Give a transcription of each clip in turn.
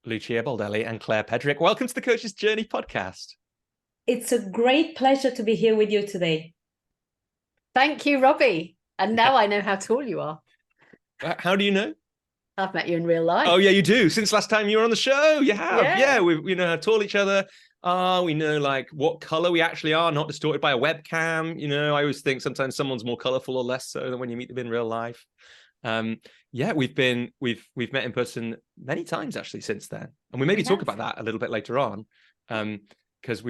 Lucia Baldelli and Claire Pedrick. Welcome to the Coach's Journey podcast. It's a great pleasure to be here with you today. Thank you, Robbie. And now I know how tall you are. How do you know? I've met you in real life. Oh, yeah, you do. Since last time you were on the show, you have. Yeah, we know how tall each other are. We know like what color we actually are, not distorted by a webcam. You know, I always think sometimes someone's more colorful or less so than when you meet them in real life. Yeah, we've met in person many times actually since then, and we maybe talk about that a little bit later on, because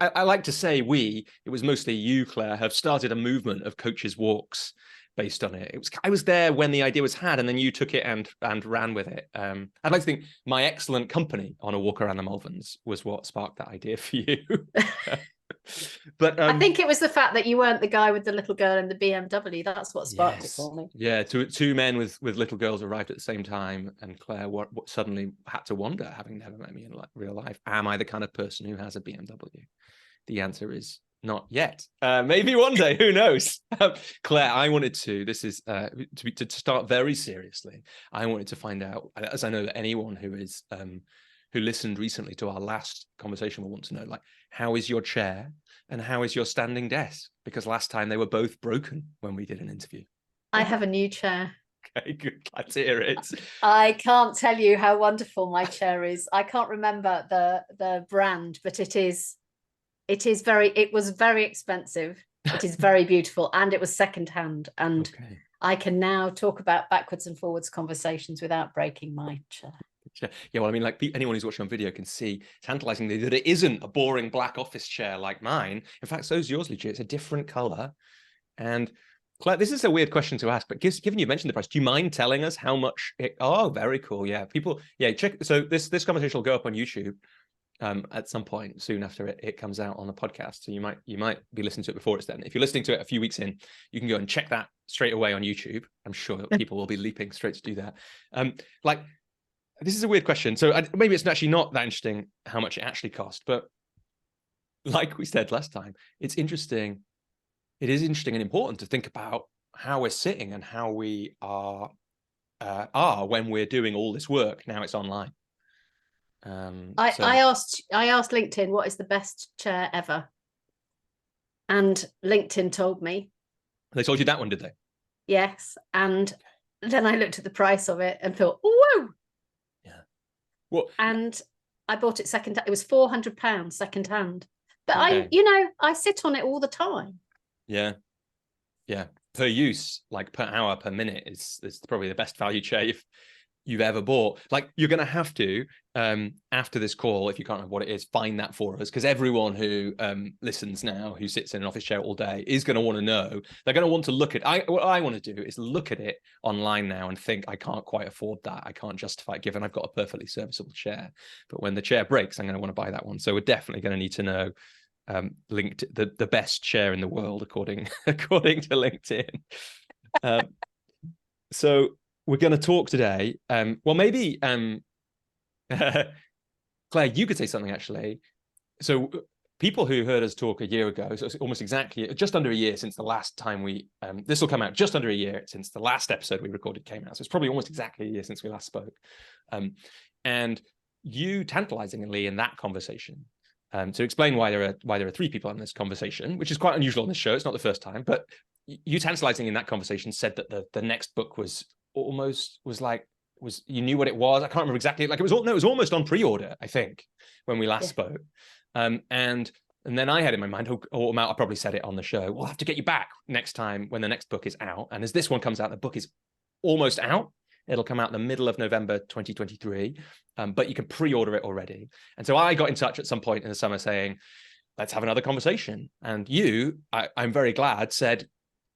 I like to say it was mostly you, Claire, have started a movement of coaches' walks based on it. I was there when the idea was had, and then you took it and ran with it. I'd like to think my excellent company on a walk around the Malverns was what sparked that idea for you. But I think it was the fact that you weren't the guy with the little girl in the BMW. That's what sparked it for me. Yeah, two men with little girls arrived at the same time, and Claire what suddenly had to wonder, having never met me in real life, am I the kind of person who has a BMW? The answer is not yet. Maybe one day, who knows? Claire, I wanted to. This is to start very seriously. I wanted to find out, as I know that anyone who is who listened recently to our last conversation will want to know, like, how is your chair and how is your standing desk? Because last time they were both broken when we did an interview. I have a new chair. Okay, good. Glad to hear it. I can't tell you how wonderful my chair is. I can't remember the brand, but it was very expensive. It is very beautiful, and it was secondhand. And okay. I can now talk about backwards and forwards conversations without breaking my chair. Yeah, well, I mean, like anyone who's watching on video can see tantalizingly that it isn't a boring black office chair like mine. In fact, so is yours, Lucia. It's a different color. And Claire, this is a weird question to ask, but given you mentioned the price, do you mind telling us how much oh, very cool. Yeah, check. So this conversation will go up on YouTube at some point soon after it comes out on the podcast. So you might be listening to it before it's then. If you're listening to it a few weeks in, you can go and check that straight away on YouTube. I'm sure that people will be leaping straight to do that. This is a weird question. So maybe it's actually not that interesting how much it actually cost, but like we said last time, it's interesting. It is interesting and important to think about how we're sitting and how we are when we're doing all this work. Now it's online. I asked LinkedIn, what is the best chair ever? And LinkedIn told me. They told you that one, did they? Yes. And then I looked at the price of it and thought, whoa. Well, and I bought it second. It was £400 second hand. But okay. I sit on it all the time. Yeah. Per use, like per hour, per minute, is probably the best value chair you've ever bought. Like, you're going to have to, after this call, if you can't remember what it is, find that for us, because everyone who listens now, who sits in an office chair all day, is going to want to know. They're going to want to look at what I want to do is look at it online now and think, I can't quite afford that. I can't justify it, given I've got a perfectly serviceable chair. But when the chair breaks, I'm going to want to buy that one. So we're definitely going to need to know linked the best chair in the world according to LinkedIn. So we're going to talk today. Well, maybe Claire, you could say something actually. So people who heard us talk a year ago, so it's almost exactly just under a year since the last time we this will come out, just under a year since the last episode we recorded came out. So it's probably almost exactly a year since we last spoke. And you tantalizingly in that conversation, to explain why there are three people in this conversation, which is quite unusual on this show. It's not the first time, but you tantalizing in that conversation said that the next book was you knew what it was. I can't remember exactly. Like it was almost on pre-order, I think, when we last spoke. And then I had in my mind, I probably said it on the show, we'll have to get you back next time when the next book is out. And as this one comes out, the book is almost out. It'll come out in the middle of November 2023, but you can pre-order it already. And so I got in touch at some point in the summer saying, let's have another conversation. And you, I'm very glad, said,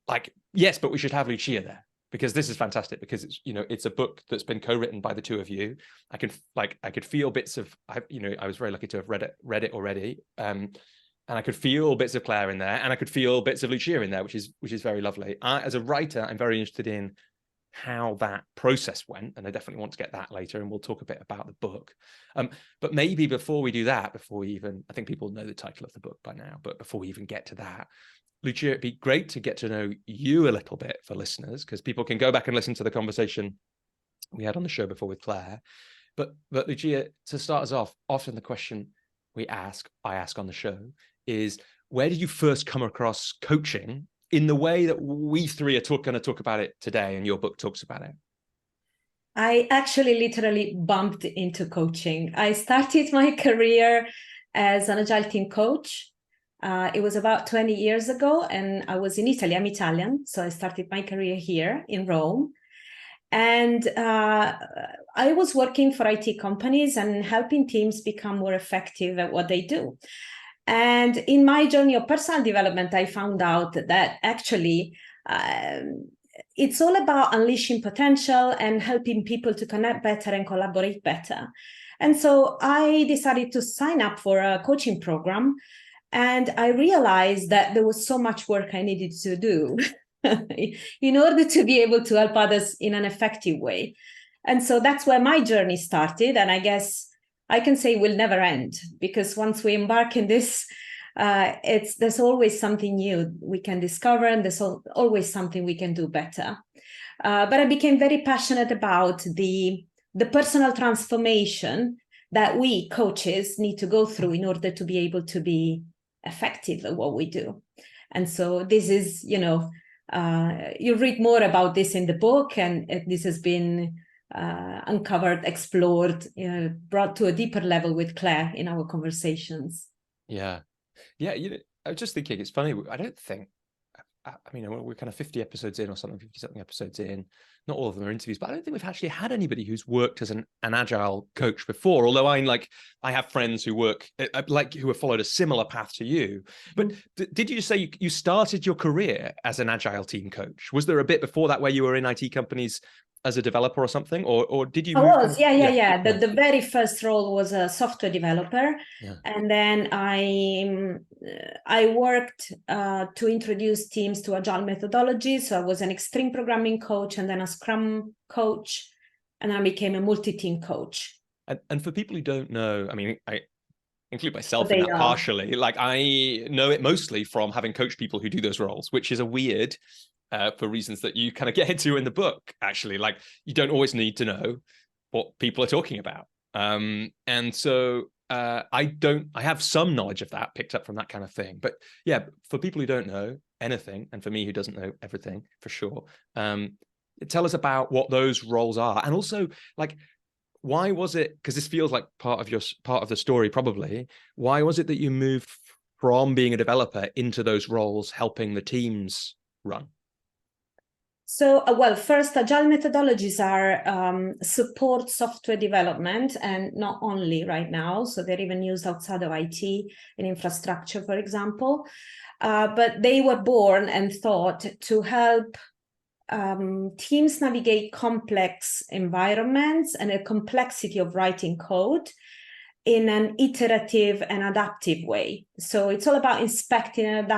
like, yes, but we should have Lucia there, because this is fantastic, because it's a book that's been co-written by the two of you. I could feel bits of, I was very lucky to have read it already. And I could feel bits of Claire in there, and I could feel bits of Lucia in there, which is very lovely. As a writer, I'm very interested in how that process went, and I definitely want to get that later, and we'll talk a bit about the book. But maybe before we do that, I think people know the title of the book by now, but before we even get to that, Lucia, it'd be great to get to know you a little bit for listeners, because people can go back and listen to the conversation we had on the show before with Claire. But Lucia, to start us off, often the question I ask on the show is, where did you first come across coaching in the way that we three are going to talk about it today, and your book talks about it? I actually literally bumped into coaching. I started my career as an agile team coach. It was about 20 years ago, and I was in Italy. I'm Italian, so I started my career here in Rome. And I was working for IT companies and helping teams become more effective at what they do. And in my journey of personal development, I found out that actually it's all about unleashing potential and helping people to connect better and collaborate better. And so I decided to sign up for a coaching program. And I realized that there was so much work I needed to do in order to be able to help others in an effective way. And so that's where my journey started. And I guess I can say will never end, because once we embark in this, there's always something new we can discover, and there's always something we can do better. But I became very passionate about the personal transformation that we coaches need to go through in order to be able to be effective at what we do. And so this is, you read more about this in the book, and this has been uncovered, explored, brought to a deeper level with Claire in our conversations. Yeah. I was just thinking, it's funny. I don't think, we're kind of 50 episodes in or something, 50 something episodes in. Not all of them are interviews, but I don't think we've actually had anybody who's worked as an agile coach before. Although I have friends who work who have followed a similar path to you. But did you say you started your career as an agile team coach? Was there a bit before that where you were in IT companies as a developer or something, or did you? The very first role was a software developer, and then I worked to introduce teams to agile methodology. So I was an extreme programming coach, and then a Scrum coach, and I became a multi-team coach. And for people who don't know, I include myself in that partially. I know it mostly from having coached people who do those roles, which is a weird. For reasons that you kind of get into in the book, actually. You don't always need to know what people are talking about. And so I have some knowledge of that picked up from that kind of thing. But yeah, for people who don't know anything, and for me who doesn't know everything for sure, tell us about what those roles are. And also, why was it, because this feels like part of the story probably, why was it that you moved from being a developer into those roles helping the teams run? So, first, agile methodologies are support software development, and not only right now. So they're even used outside of IT in infrastructure, for example. But they were born and thought to help teams navigate complex environments and a complexity of writing code in an iterative and adaptive way. So it's all about inspecting and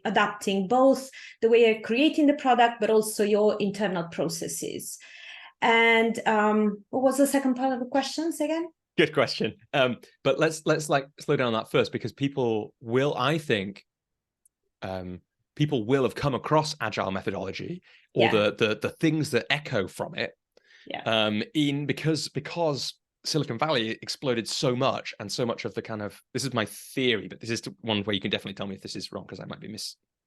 adapting both the way you're creating the product, but also your internal processes. And what was the second part of the questions again? Good question. But let's slow down on that first, because people will have come across agile methodology or the things that echo from it. Because Silicon Valley exploded so much, and so much of the kind of, this is my theory, but this is one where you can definitely tell me if this is wrong, because I might be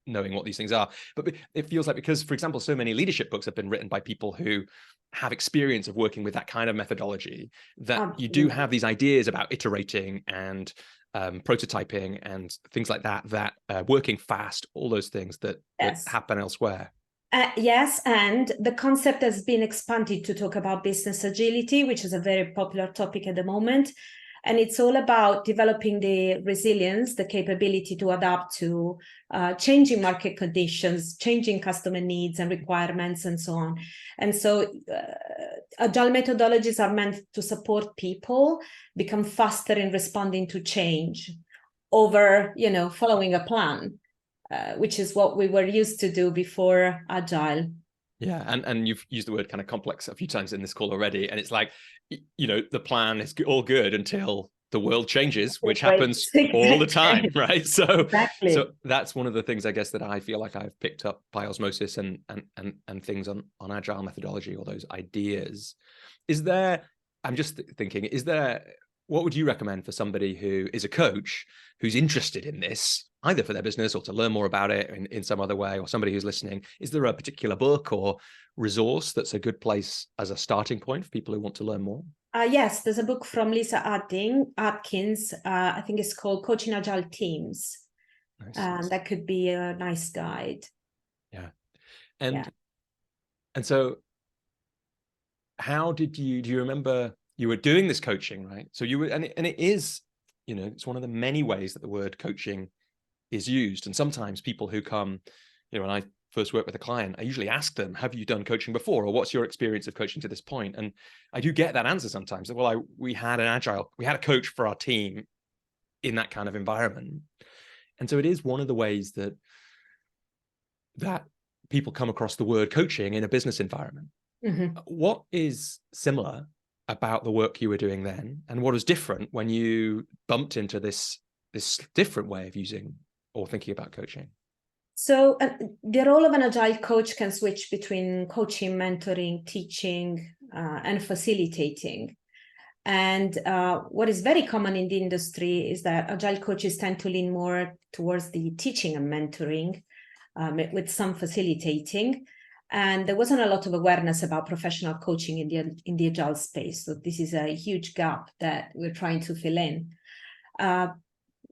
knowing what these things are. But it feels like, because, for example, so many leadership books have been written by people who have experience of working with that kind of methodology, that you do have these ideas about iterating and prototyping and things like that, working fast, all those things that happen elsewhere. Yes, and the concept has been expanded to talk about business agility, which is a very popular topic at the moment. And it's all about developing the resilience, the capability to adapt to changing market conditions, changing customer needs and requirements, and so on. And so agile methodologies are meant to support people become faster in responding to change over, following a plan. Which is what we were used to do before agile. Yeah, and you've used the word kind of complex a few times in this call already, and it's like, the plan is all good until the world changes, which happens all the time, right? So that's one of the things, I guess, that I feel like I've picked up by osmosis and things on agile methodology, all those ideas. Is there I'm just thinking, what would you recommend for somebody who is a coach who's interested in this, either for their business or to learn more about it in some other way, or somebody who's listening? Is there a particular book or resource that's a good place as a starting point for people who want to learn more? Yes, there's a book from Lisa Atkins. I think it's called Coaching Agile Teams. Nice. That could be a nice guide. Yeah. And so how do you remember you were doing this coaching, right? So you were, and it is, it's one of the many ways that the word coaching is used. And sometimes people who come, when I first work with a client, I usually ask them, have you done coaching before? Or what's your experience of coaching to this point? And I do get that answer sometimes. Well, we had a coach for our team in that kind of environment. And so it is one of the ways that people come across the word coaching in a business environment. Mm-hmm. What is similar about the work you were doing then, and what was different when you bumped into this different way of using or thinking about coaching? So the role of an agile coach can switch between coaching, mentoring, teaching, and facilitating. And what is very common in the industry is that agile coaches tend to lean more towards the teaching and mentoring, with some facilitating. And there wasn't a lot of awareness about professional coaching in the agile space. So this is a huge gap that we're trying to fill in.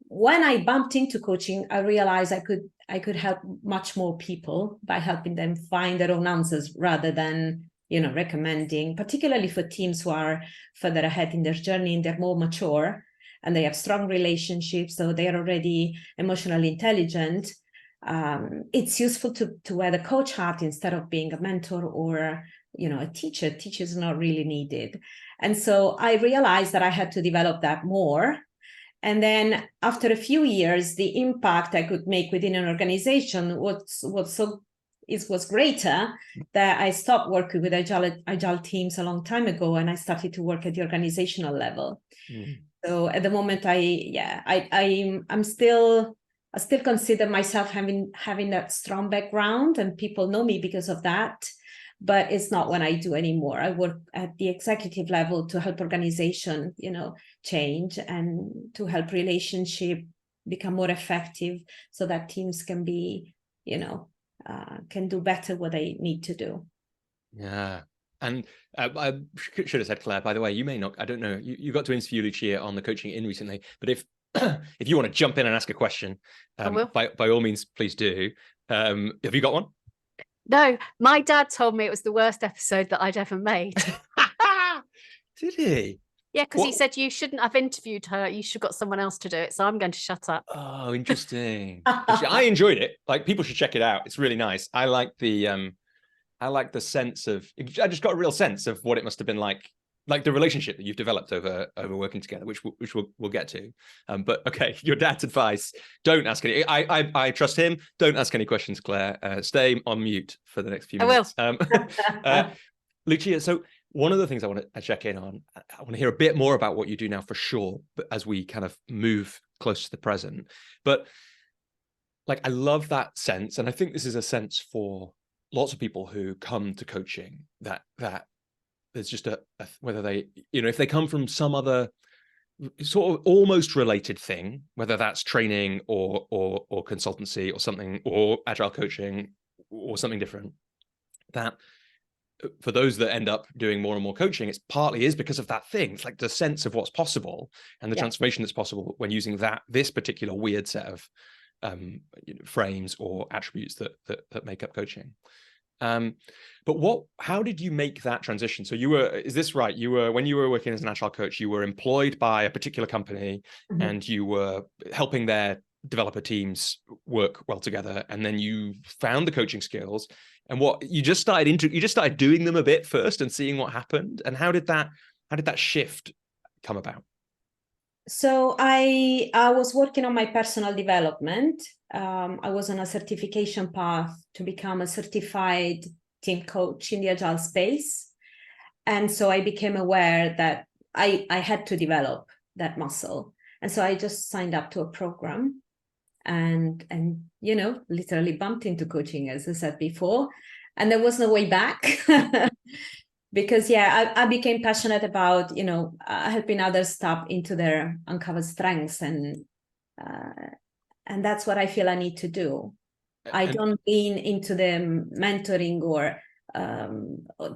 When I bumped into coaching, I realized I could help much more people by helping them find their own answers rather than, recommending, particularly for teams who are further ahead in their journey and they're more mature and they have strong relationships, so they are already emotionally intelligent. It's useful to wear the coach hat instead of being a mentor or, a teacher. Teacher is not really needed. And so I realized that I had to develop that more. And then after a few years, the impact I could make within an organization was greater, that I stopped working with agile teams a long time ago, and I started to work at the organizational level. Mm. So at the moment, I still consider myself having that strong background, and people know me because of that. But it's not what I do anymore. I work at the executive level to help organization, change, and to help relationship become more effective, so that teams can be, can do better what they need to do. Yeah. And I should have said, Claire, by the way, you may not, I don't know, you got to interview Lucia on the Coaching In recently, but if you want to jump in and ask a question, by all means, please do. Have you got one? No, my dad told me it was the worst episode that I'd ever made. Did he? Yeah, because he said you shouldn't have interviewed her. You should have got someone else to do it. So I'm going to shut up. Oh, interesting. Actually, I enjoyed it. Like, people should check it out. It's really nice. I like the sense of, I just got a real sense of what it must have been like the relationship that you've developed over working together, which we'll get to. But okay, your dad's advice: don't ask any. I trust him. Don't ask any questions, Claire. Stay on mute for the next few minutes. I will. Lucia, so one of the things I want to check in on, I want to hear a bit more about what you do now for sure, but as we kind of move close to the present. But like, I love that sense, and I think this is a sense for lots of people who come to coaching, that there's just whether they, if they come from some other sort of almost related thing, whether that's training or consultancy or something, or agile coaching or something different, that for those that end up doing more and more coaching, it's partly is because of that thing. It's like the sense of what's possible and the transformation that's possible when using this particular weird set of frames or attributes that make up coaching. But how did you make that transition? So is this right? When you were working as an agile coach, you were employed by a particular company, mm-hmm. and you were helping their developer teams work well together. And then you found the coaching skills, and you just started doing them a bit first and seeing what happened. And how did that shift come about? So I was working on my personal development. I was on a certification path to become a certified team coach in the agile space. And so I became aware that I had to develop that muscle. And so I just signed up to a program and literally bumped into coaching, as I said before. And there was no way back. because I became passionate about, helping others tap into their uncovered strengths, and that's what I feel I need to do. I don't lean into the mentoring or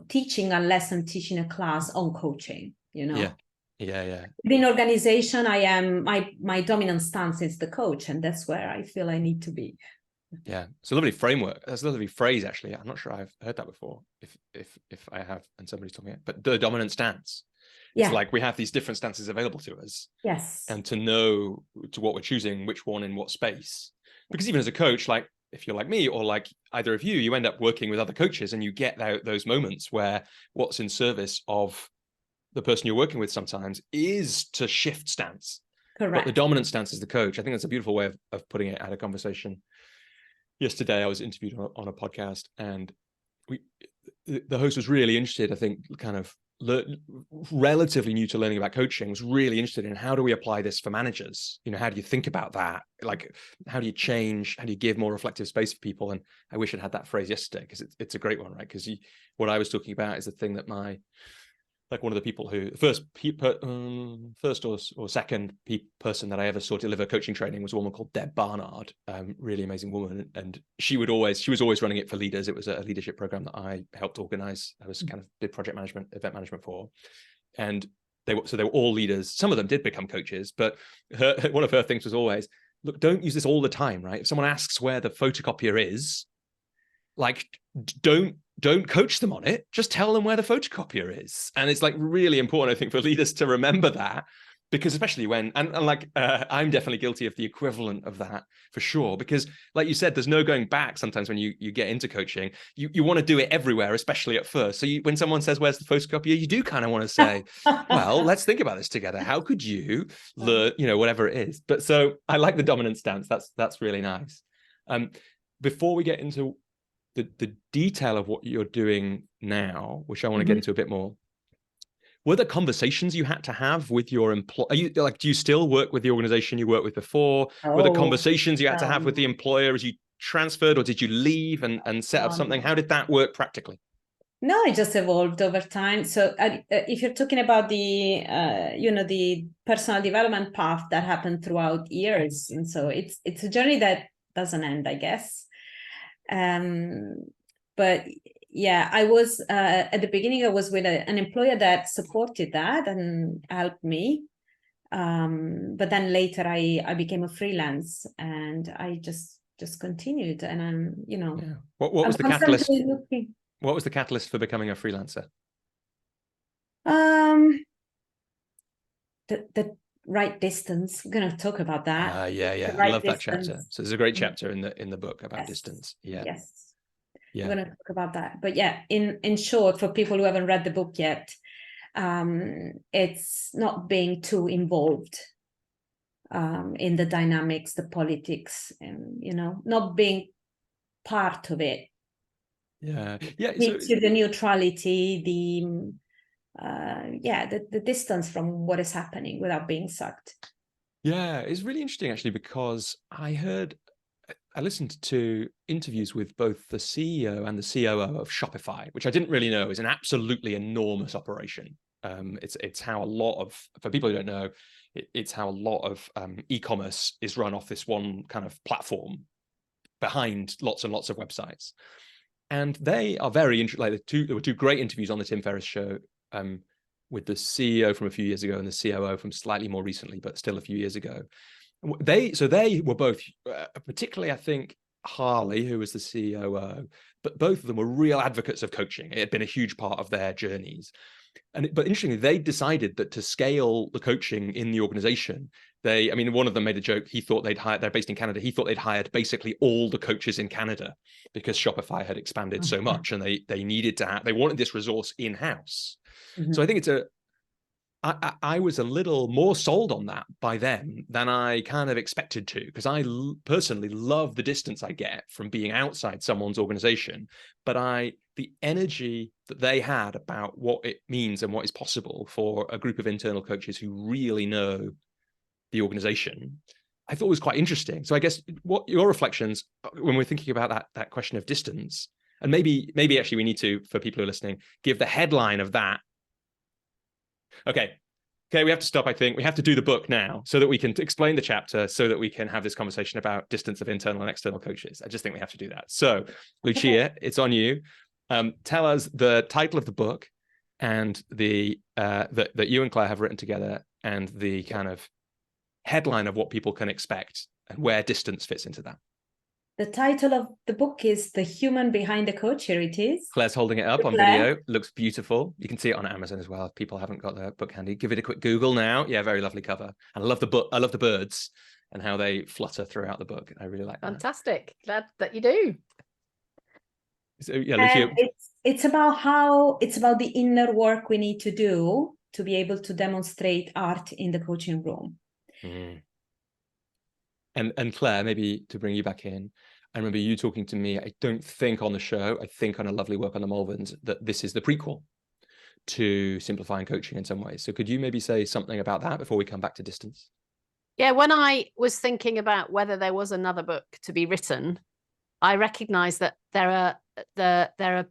teaching unless I'm teaching a class on coaching, Yeah. Within organization, I am my dominant stance is the coach, and that's where I feel I need to be. Yeah, it's a lovely framework. That's a lovely phrase, actually. I'm not sure I've heard that before. If I have, and somebody's talking it, but the dominant stance. It's like we have these different stances available to us. Yes. And to know to what we're choosing, which one in what space. Because even as a coach, like if you're like me or like either of you, you end up working with other coaches, and you get those moments where what's in service of the person you're working with sometimes is to shift stance. Correct. But the dominant stance is the coach. I think that's a beautiful way of putting it. I had a conversation yesterday. I was interviewed on a podcast, and the host was really interested, I think, kind of relatively new to learning about coaching, was really interested in how do we apply this for managers? How do you think about that? Like, how do you change? How do you give more reflective space for people? And I wish I'd had that phrase yesterday, because it's a great one, right? Because what I was talking about is the thing that one of the people who first or second person that I ever saw deliver coaching training was a woman called Deb Barnard, really amazing woman. And she was always running it for leaders. It was a leadership program that I helped organize. I was did project management, event management for, and they were all leaders. Some of them did become coaches, but one of her things was always, look, don't use this all the time, right? If someone asks where the photocopier is, like, don't coach them on it, just tell them where the photocopier is. And it's like really important, I think, for leaders to remember that, because especially when I'm definitely guilty of the equivalent of that, for sure, because like you said, there's no going back. Sometimes when you get into coaching, you want to do it everywhere, especially at first. So when someone says where's the photocopier, you do kind of want to say, well, let's think about this together. How could you learn, whatever it is. But so I like the dominant stance. That's really nice. Before we get into the detail of what you're doing now, which I want to get into a bit more, were there conversations you had to have with your employer? Do you still work with the organization you worked with before? Were there conversations you had to have with the employer as you transferred, or did you leave and set up something? How did that work practically? No, it just evolved over time. So if you're talking about the the personal development path that happened throughout years, and so it's a journey that doesn't end, I guess. But yeah, I was at the beginning, I was with an employer that supported that and helped me. But then later I became a freelance, and I just continued. And I'm, What was the catalyst? What was the catalyst for becoming a freelancer? The right distance. We're going to talk about that. I love that chapter. So there's a great chapter in the book about distance. Yes. We're going to talk about that. But yeah, in short, for people who haven't read the book yet, it's not being too involved in the dynamics, the politics, and not being part of it. The neutrality, the distance from what is happening without being sucked. It's really interesting, actually, because I listened to interviews with both the CEO and the COO of Shopify, which I didn't really know is an absolutely enormous operation. It's how a lot of, for people who don't know, it's how a lot of e-commerce is run off this one kind of platform behind lots and lots of websites. And they are very interesting. Like there were two great interviews on the Tim Ferriss show with the CEO from a few years ago and the COO from slightly more recently, but still a few years ago. They were both, particularly I think Harley, who was the COO, but both of them were real advocates of coaching. It had been a huge part of their journeys. But interestingly, they decided that to scale the coaching in the organization, one of them made a joke. He thought they're based in Canada. He thought they'd hired basically all the coaches in Canada because Shopify had expanded so much, and they needed to they wanted this resource in-house. So I think I was a little more sold on that by them than I kind of expected to, because I personally love the distance I get from being outside someone's organization. But the energy that they had about what it means and what is possible for a group of internal coaches who really know the organization, I thought was quite interesting. So I guess what your reflections when we're thinking about that question of distance, And maybe actually we need to, for people who are listening, give the headline of that. Okay, we have to stop. I think we have to do the book now so that we can explain the chapter, so that we can have this conversation about distance of internal and external coaches. I just think we have to do that. So, Lucia, it's on you. Tell us the title of the book and that you and Claire have written together, and the kind of headline of what people can expect and where distance fits into that. The title of the book is The Human Behind the Coach. Here it is. Claire's holding it up on video. Looks beautiful. You can see it on Amazon as well if people haven't got the book handy. Give it a quick Google now. Yeah, very lovely cover. And I love the book. I love the birds and how they flutter throughout the book. I really like that. Fantastic. Glad that you do. So, yeah, Lucia. It's about the inner work we need to do to be able to demonstrate art in the coaching room. Mm. And Claire, maybe to bring you back in, I remember you talking to me, I don't think on the show, I think on a lovely work on the Malverns, that this is the prequel to Simplifying Coaching in some ways. So could you maybe say something about that before we come back to distance? Yeah, when I was thinking about whether there was another book to be written, I recognized that there are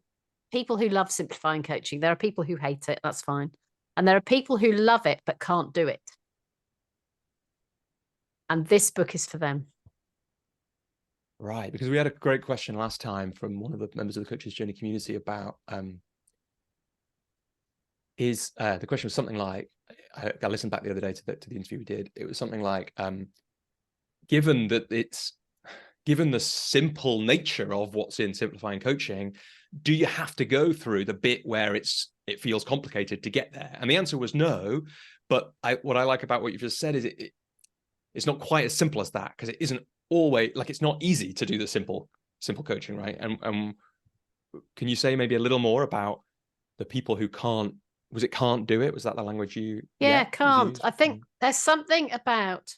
people who love Simplifying Coaching. There are people who hate it. That's fine. And there are people who love it but can't do it. And this book is for them. Right, because we had a great question last time from one of the members of the Coaches Journey community about the question was something like, I listened back the other day to the interview we did. It was something like, given the simple nature of what's in Simplifying Coaching, do you have to go through the bit where it feels complicated to get there? And the answer was no. But what I like about what you've just said is it's not quite as simple as that, because it isn't always, like, it's not easy to do the simple coaching, right? And can you say maybe a little more about the people who can't do it? Was that the language you? Yeah, can't. I think there's something about,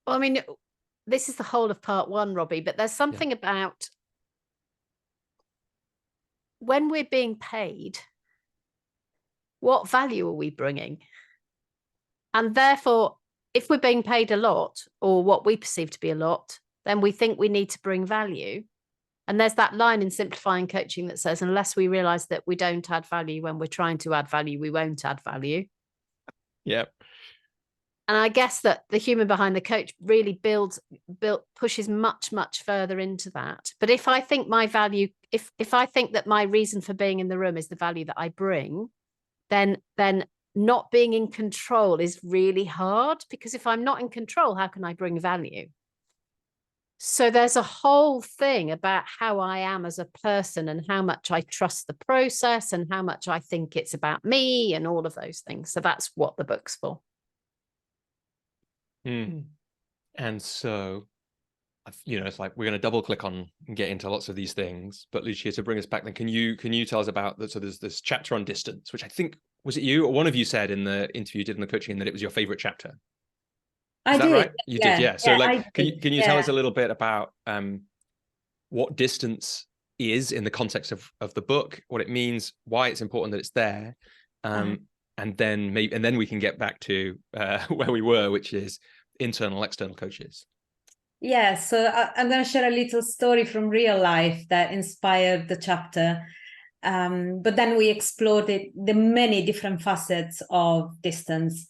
well, I mean, this is the whole of part one, Robbie, but there's something about when we're being paid, what value are we bringing? And therefore, if we're being paid a lot, or what we perceive to be a lot, then we think we need to bring value. And there's that line in Simplifying Coaching that says, unless we realize that we don't add value when we're trying to add value, we won't add value. Yep. And I guess that the human behind the coach really pushes much, much further into that. But if I think my value, if I think that my reason for being in the room is the value that I bring, then not being in control is really hard, because if I'm not in control, how can I bring value? So there's a whole thing about how I am as a person and how much I trust the process and how much I think it's about me and all of those things. So that's what the book's for. And so, it's like we're going to double click on and get into lots of these things. But Lucia, to bring us back, then can you tell us about that? So there's this chapter on distance, which I think, was it you or one of you said in the interview you did in the coaching that it was your favorite chapter? Is that right? You did, yeah. So can you tell us a little bit about what distance is in the context of the book, what it means, why it's important that it's there, and then we can get back to where we were, which is internal, external coaches. Yeah, so I'm going to share a little story from real life that inspired the chapter. But then we explored the many different facets of distance.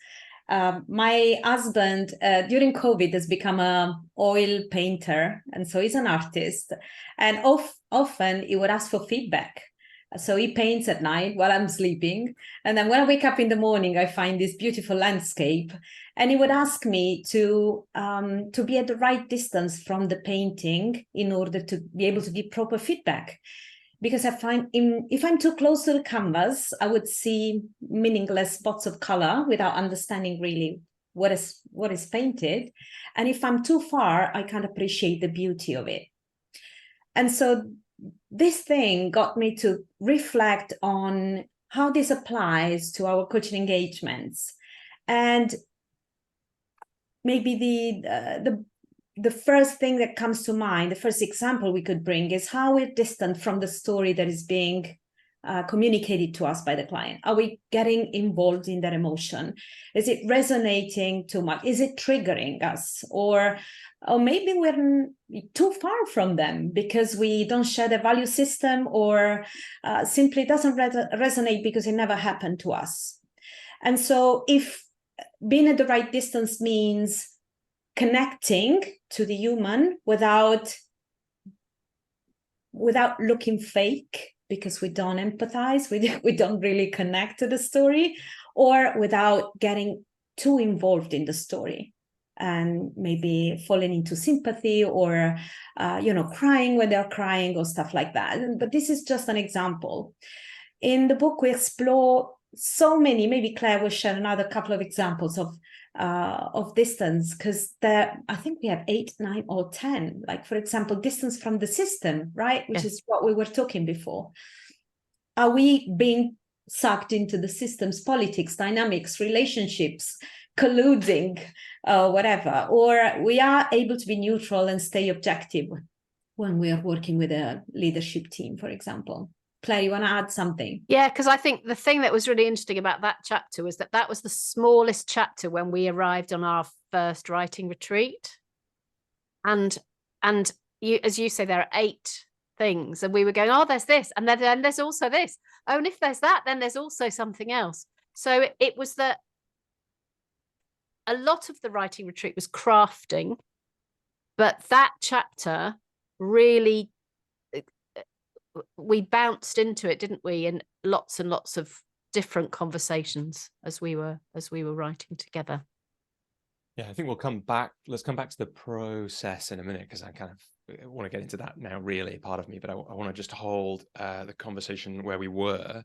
My husband, during COVID, has become an oil painter, and so he's an artist. And often he would ask for feedback. So he paints at night while I'm sleeping. And then when I wake up in the morning, I find this beautiful landscape. And he would ask me to be at the right distance from the painting in order to be able to give proper feedback. Because I find if I'm too close to the canvas, I would see meaningless spots of color without understanding really what is painted. And if I'm too far, I can't appreciate the beauty of it. And so this thing got me to reflect on how this applies to our coaching engagements. And maybe the first thing that comes to mind, the first example we could bring is how we're distant from the story that is being communicated to us by the client? Are we getting involved in that emotion? Is it resonating too much? Is it triggering us? Or maybe we're too far from them because we don't share the value system, or simply doesn't resonate because it never happened to us. And so if being at the right distance means connecting to the human without looking fake, because we don't empathize, we don't really connect to the story, or without getting too involved in the story and maybe falling into sympathy, or crying when they're crying or stuff like that. But this is just an example. In the book, we explore so many. Maybe Claire will share another couple of examples of distance, because I think we have 8, 9, or 10. Like, for example, distance from the system, right? Which is what we were talking before. Are we being sucked into the system's politics, dynamics, relationships, colluding, whatever? Or we are able to be neutral and stay objective when we are working with a leadership team, for example. Claire, you want to add something? Yeah, because I think the thing that was really interesting about that chapter was that was the smallest chapter when we arrived on our first writing retreat. And you, as you say, there are 8 things, and we were going, oh, there's this, and then there's also this. Oh, and if there's that, then there's also something else. So it was that a lot of the writing retreat was crafting, but that chapter really, we bounced into it, didn't we, in lots and lots of different conversations as we were writing together. Yeah, I think we'll come back. Let's come back to the process in a minute, because I kind of want to get into that now, really, part of me, but I want to just hold the conversation where we were.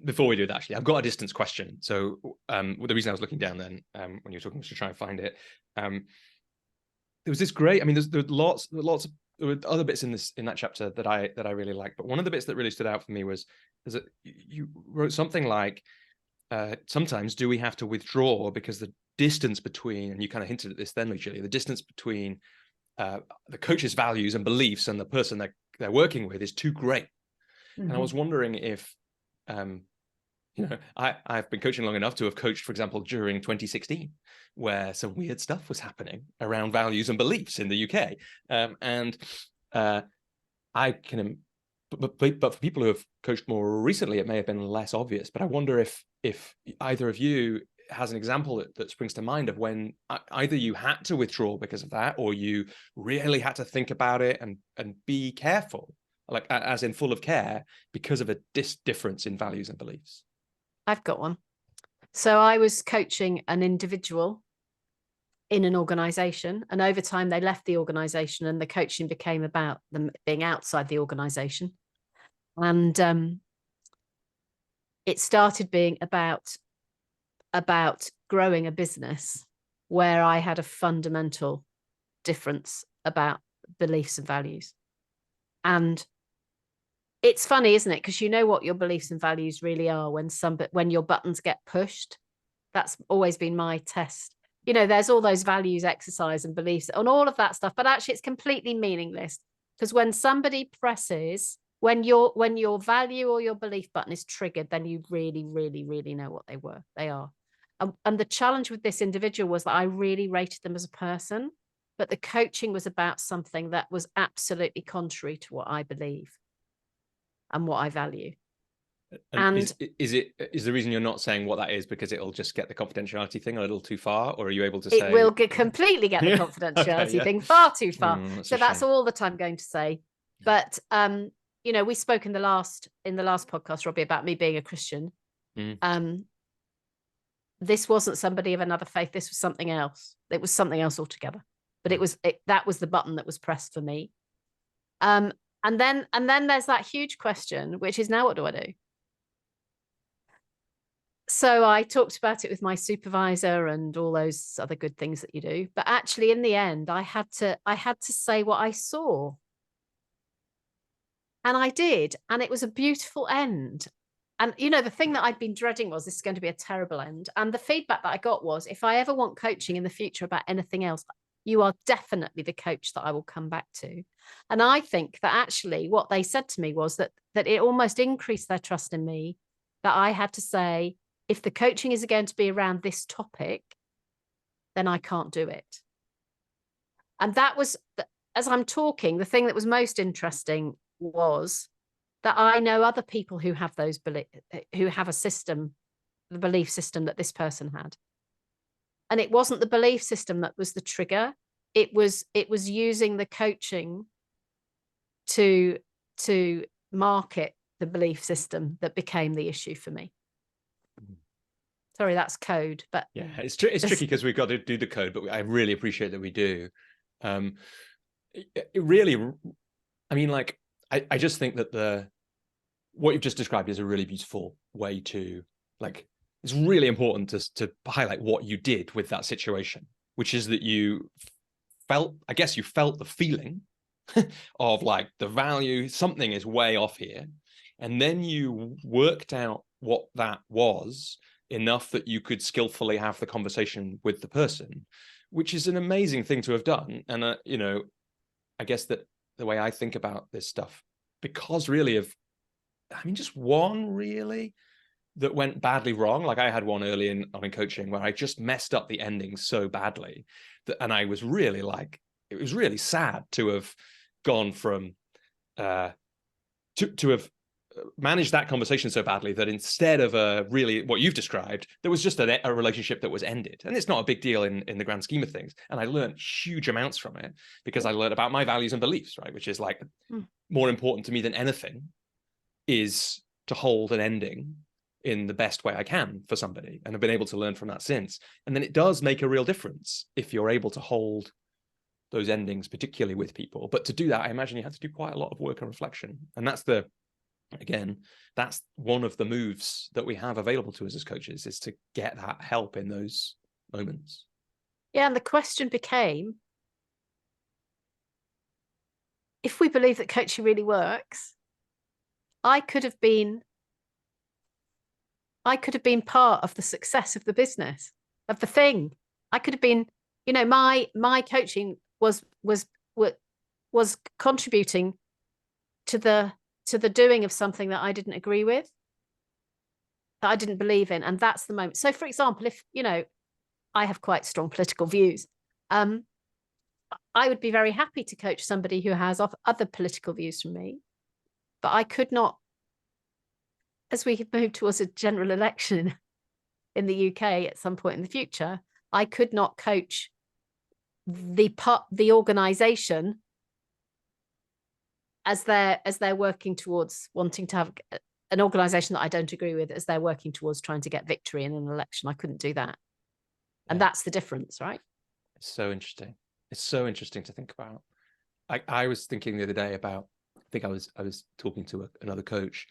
Before we do that, actually, I've got a distance question. So the reason I was looking down then, when you were talking, was to try and find it. There was this great, I mean, there were other bits in that chapter that I really liked, but one of the bits that really stood out for me was that you wrote something like, sometimes do we have to withdraw because the distance between, and you kind of hinted at this then, Lucia, the distance between the coach's values and beliefs and the person they're working with is too great. Mm-hmm. And I was wondering if, I've been coaching long enough to have coached, for example, during 2016, where some weird stuff was happening around values and beliefs in the UK. I can, but for people who have coached more recently, it may have been less obvious. But I wonder if either of you has an example that springs to mind of when either you had to withdraw because of that, or you really had to think about it and be careful, like as in full of care, because of a difference in values and beliefs. I've got one. So I was coaching an individual in an organization, and over time they left the organization, and the coaching became about them being outside the organization. And it started being about growing a business where I had a fundamental difference about beliefs and values. And it's funny, isn't it? Because you know what your beliefs and values really are when your buttons get pushed. That's always been my test. There's all those values exercise and beliefs and all of that stuff, but actually it's completely meaningless, because when somebody presses, when your value or your belief button is triggered, then you really, really, really know what they are. And the challenge with this individual was that I really rated them as a person, but the coaching was about something that was absolutely contrary to what I believe and what I value. And is the reason you're not saying what that is because it'll just get the confidentiality thing a little too far, or are you able to say it will completely get the confidentiality thing far too far? So that's all that I'm going to say. But we spoke in the last podcast, Robbie, about me being a Christian. This wasn't somebody of another faith. This was something else. It was something else altogether. But that was the button that was pressed for me. And then there's that huge question, which is, now what do I do? So I talked about it with my supervisor and all those other good things that you do. But actually, in the end, I had to say what I saw. And I did. And it was a beautiful end. And, the thing that I'd been dreading was, this is going to be a terrible end. And the feedback that I got was, if I ever want coaching in the future about anything else, you are definitely the coach that I will come back to. And I think that actually what they said to me was that that it almost increased their trust in me, that I had to say, if the coaching is going to be around this topic, then I can't do it. And that was, as I'm talking, the thing that was most interesting was that I know other people who have those who have a system, the belief system that this person had. And it wasn't the belief system that was the trigger. It was using the coaching to market the belief system that became the issue for me. Sorry, that's code, but yeah, it's tricky because we've got to do the code, but I really appreciate that we do. It really, I mean, like, I just think that what you've just described is a really beautiful way to, like, it's really important to highlight what you did with that situation, which is that you felt the feeling of like the value, something is way off here. And then you worked out what that was enough that you could skillfully have the conversation with the person, which is an amazing thing to have done. And, you know, I guess that the way I think about this stuff, because really just one really that went badly wrong. Like I had one early on in coaching where I just messed up the ending so badly and I was really like, it was really sad to have gone from, to have managed that conversation so badly that instead of really what you've described, there was just a relationship that was ended. And it's not a big deal in the grand scheme of things. And I learned huge amounts from it because I learned about my values and beliefs, right? Which is like more important to me than anything is to hold an ending in the best way I can for somebody. And I've been able to learn from that since. And then it does make a real difference if you're able to hold those endings, particularly with people. But to do that, I imagine you had to do quite a lot of work and reflection. And that's one of the moves that we have available to us as coaches, is to get that help in those moments. Yeah, and the question became, if we believe that coaching really works, I could have been part of the success of the business, of the thing. I could have been, you know, my coaching was contributing to the doing of something that I didn't agree with, that I didn't believe in. And that's the moment. So for example, if, you know, I have quite strong political views, I would be very happy to coach somebody who has other political views from me, but I could not, as we have moved towards a general election in the UK at some point in the future, I could not coach the organization as they're working towards wanting to have an organization that I don't agree with, as they're working towards trying to get victory in an election. I couldn't do that. And that's the difference, right? It's so interesting. It's so interesting to think about. I was thinking the other day about, I think I was talking to another coach,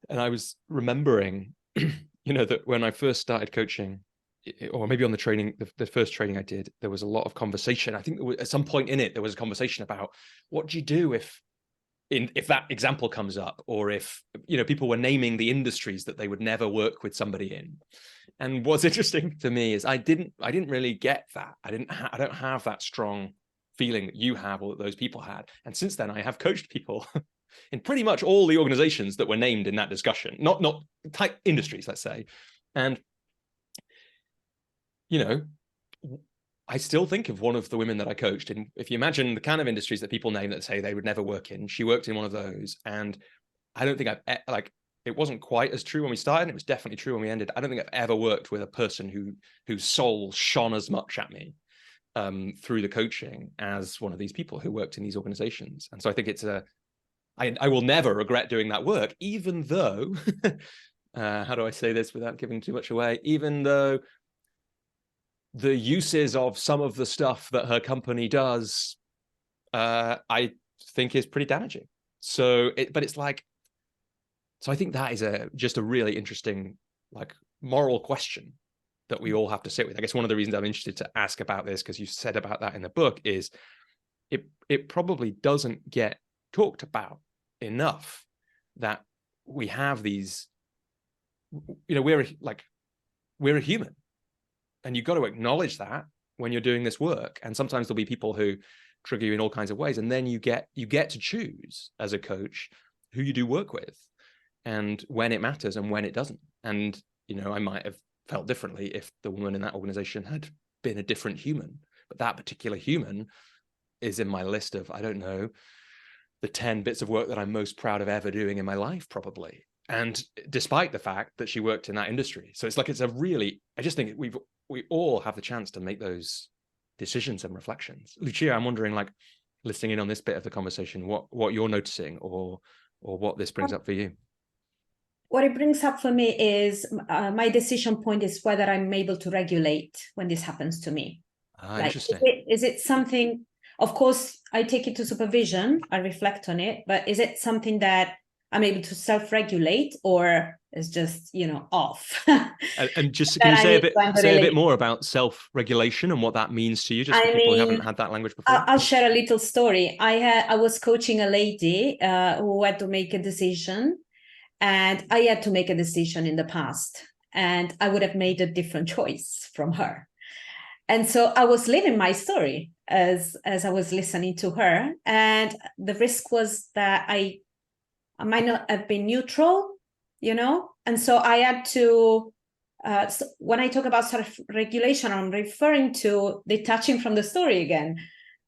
and I was remembering, you know, that when I first started coaching, or maybe on the training, the first training I did, there was a lot of conversation. I think at some point in it, there was a conversation about what do you do if that example comes up, or if, you know, people were naming the industries that they would never work with somebody in. And what's interesting to me is I didn't really get that. I don't have that strong feeling that you have or that those people had. And since then, I have coached people in pretty much all the organizations that were named in that discussion, not type industries, let's say. And, you know, I still think of one of the women that I coached, and if you imagine the kind of industries that people name that say they would never work in, she worked in one of those. And I don't think it wasn't quite as true when we started. It was definitely true when we ended. I don't think I've ever worked with a person whose soul shone as much at me through the coaching as one of these people who worked in these organizations. And so I think I will never regret doing that work, even though, how do I say this without giving too much away? Even though the uses of some of the stuff that her company does, I think is pretty damaging. So I think that is just a really interesting, like, moral question that we all have to sit with. I guess one of the reasons I'm interested to ask about this, because you said about that in the book, is it probably doesn't get talked about enough that we have these, you know, we're a human. And you've got to acknowledge that when you're doing this work. And sometimes there'll be people who trigger you in all kinds of ways. And then you get to choose as a coach who you do work with, and when it matters and when it doesn't. And, you know, I might have felt differently if the woman in that organization had been a different human, but that particular human is in my list of, I don't know, the 10 bits of work that I'm most proud of ever doing in my life, probably. And despite the fact that she worked in that industry. So it's like, it's a really, I just think we all have the chance to make those decisions and reflections. Lucia, I'm wondering, like, listening in on this bit of the conversation, what you're noticing, or what this brings up for you. What it brings up for me is my decision point is whether I'm able to regulate when this happens to me. Like, Interesting. is it something, of course, I take it to supervision, I reflect on it, but is it something that I'm able to self-regulate, or is just, you know, off? And just, can you say a bit more about self-regulation and what that means to you, just for people who haven't had that language before? I'll share a little story. I was coaching a lady who had to make a decision, and I had to make a decision in the past, and I would have made a different choice from her. And so I was living my story as I was listening to her, and the risk was that I might not have been neutral, you know? And so I had to, so when I talk about self-regulation, I'm referring to detaching from the story again.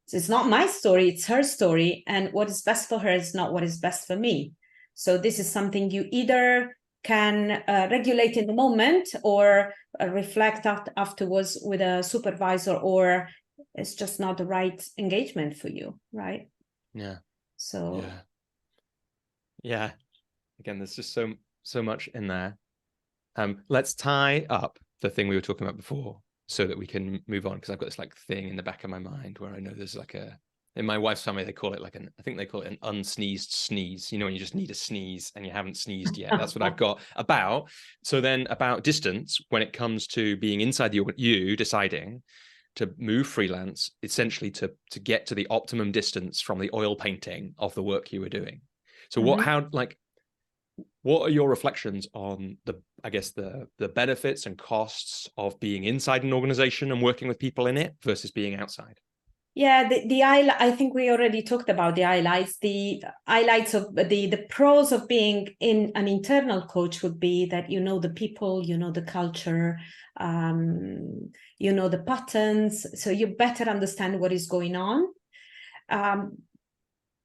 So it's not my story, it's her story. And what is best for her is not what is best for me. So this is something you either can regulate in the moment, or reflect afterwards with a supervisor, or it's just not the right engagement for you, right? Yeah. So yeah. Again, there's just so much in there. Let's tie up the thing we were talking about before so that we can move on, because I've got this like thing in the back of my mind where I know there's like in my wife's family, they call it like I think they call it an unsneezed sneeze, you know, when you just need a sneeze and you haven't sneezed yet. That's what I've got about. So then about distance, when it comes to being inside you deciding to move freelance, essentially to get to the optimum distance from the oil painting of the work you were doing. So what are your reflections on the benefits and costs of being inside an organization and working with people in it versus being outside? Yeah, I think we already talked about the highlights. The highlights of the pros of being in an internal coach would be that you know the people, you know the culture, you know the patterns, so you better understand what is going on.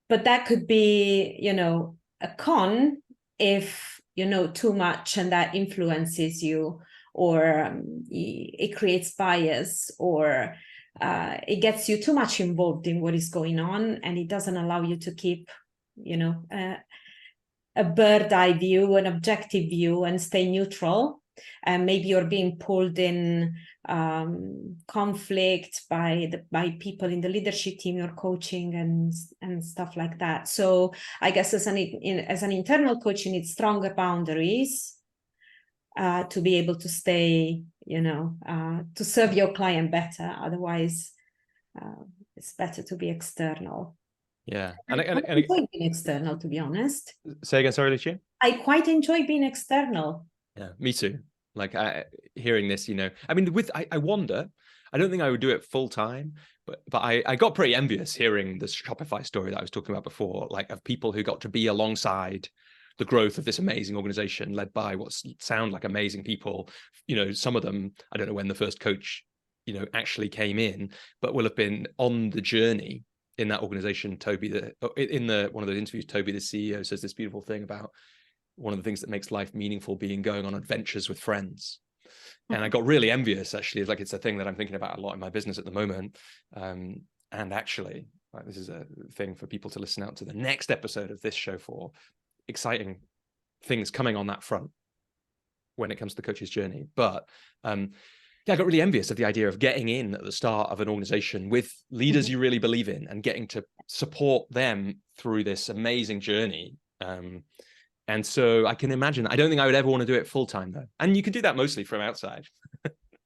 But that could be, you know, a con if you know too much and that influences you, or it creates bias, or it gets you too much involved in what is going on, and it doesn't allow you to keep, you know, a bird eye view, an objective view, and stay neutral. And maybe you're being pulled in conflict by people in the leadership team you're coaching, and stuff like that. So I guess as an internal coach, you need stronger boundaries to be able to stay, you know, to serve your client better. Otherwise, it's better to be external. Yeah. And I enjoy being external, to be honest. Say again, sorry, Lucia? I quite enjoy being external. Yeah, me too. Like hearing this, you know, I mean, I wonder, I don't think I would do it full time, but I got pretty envious hearing the Shopify story that I was talking about before, like of people who got to be alongside the growth of this amazing organization led by what sound like amazing people. You know, some of them, I don't know when the first coach, you know, actually came in, but will have been on the journey in that organization. In one of those interviews, Toby, the CEO, says this beautiful thing about one of the things that makes life meaningful being going on adventures with friends. And I got really envious, actually. Like, it's a thing that I'm thinking about a lot in my business at the moment. And actually, like, this is a thing for people to listen out to the next episode of this show for. Exciting things coming on that front when it comes to the coach's journey. But yeah, I got really envious of the idea of getting in at the start of an organization with leaders you really believe in and getting to support them through this amazing journey. And so I can imagine, I don't think I would ever want to do it full time though. And you can do that mostly from outside.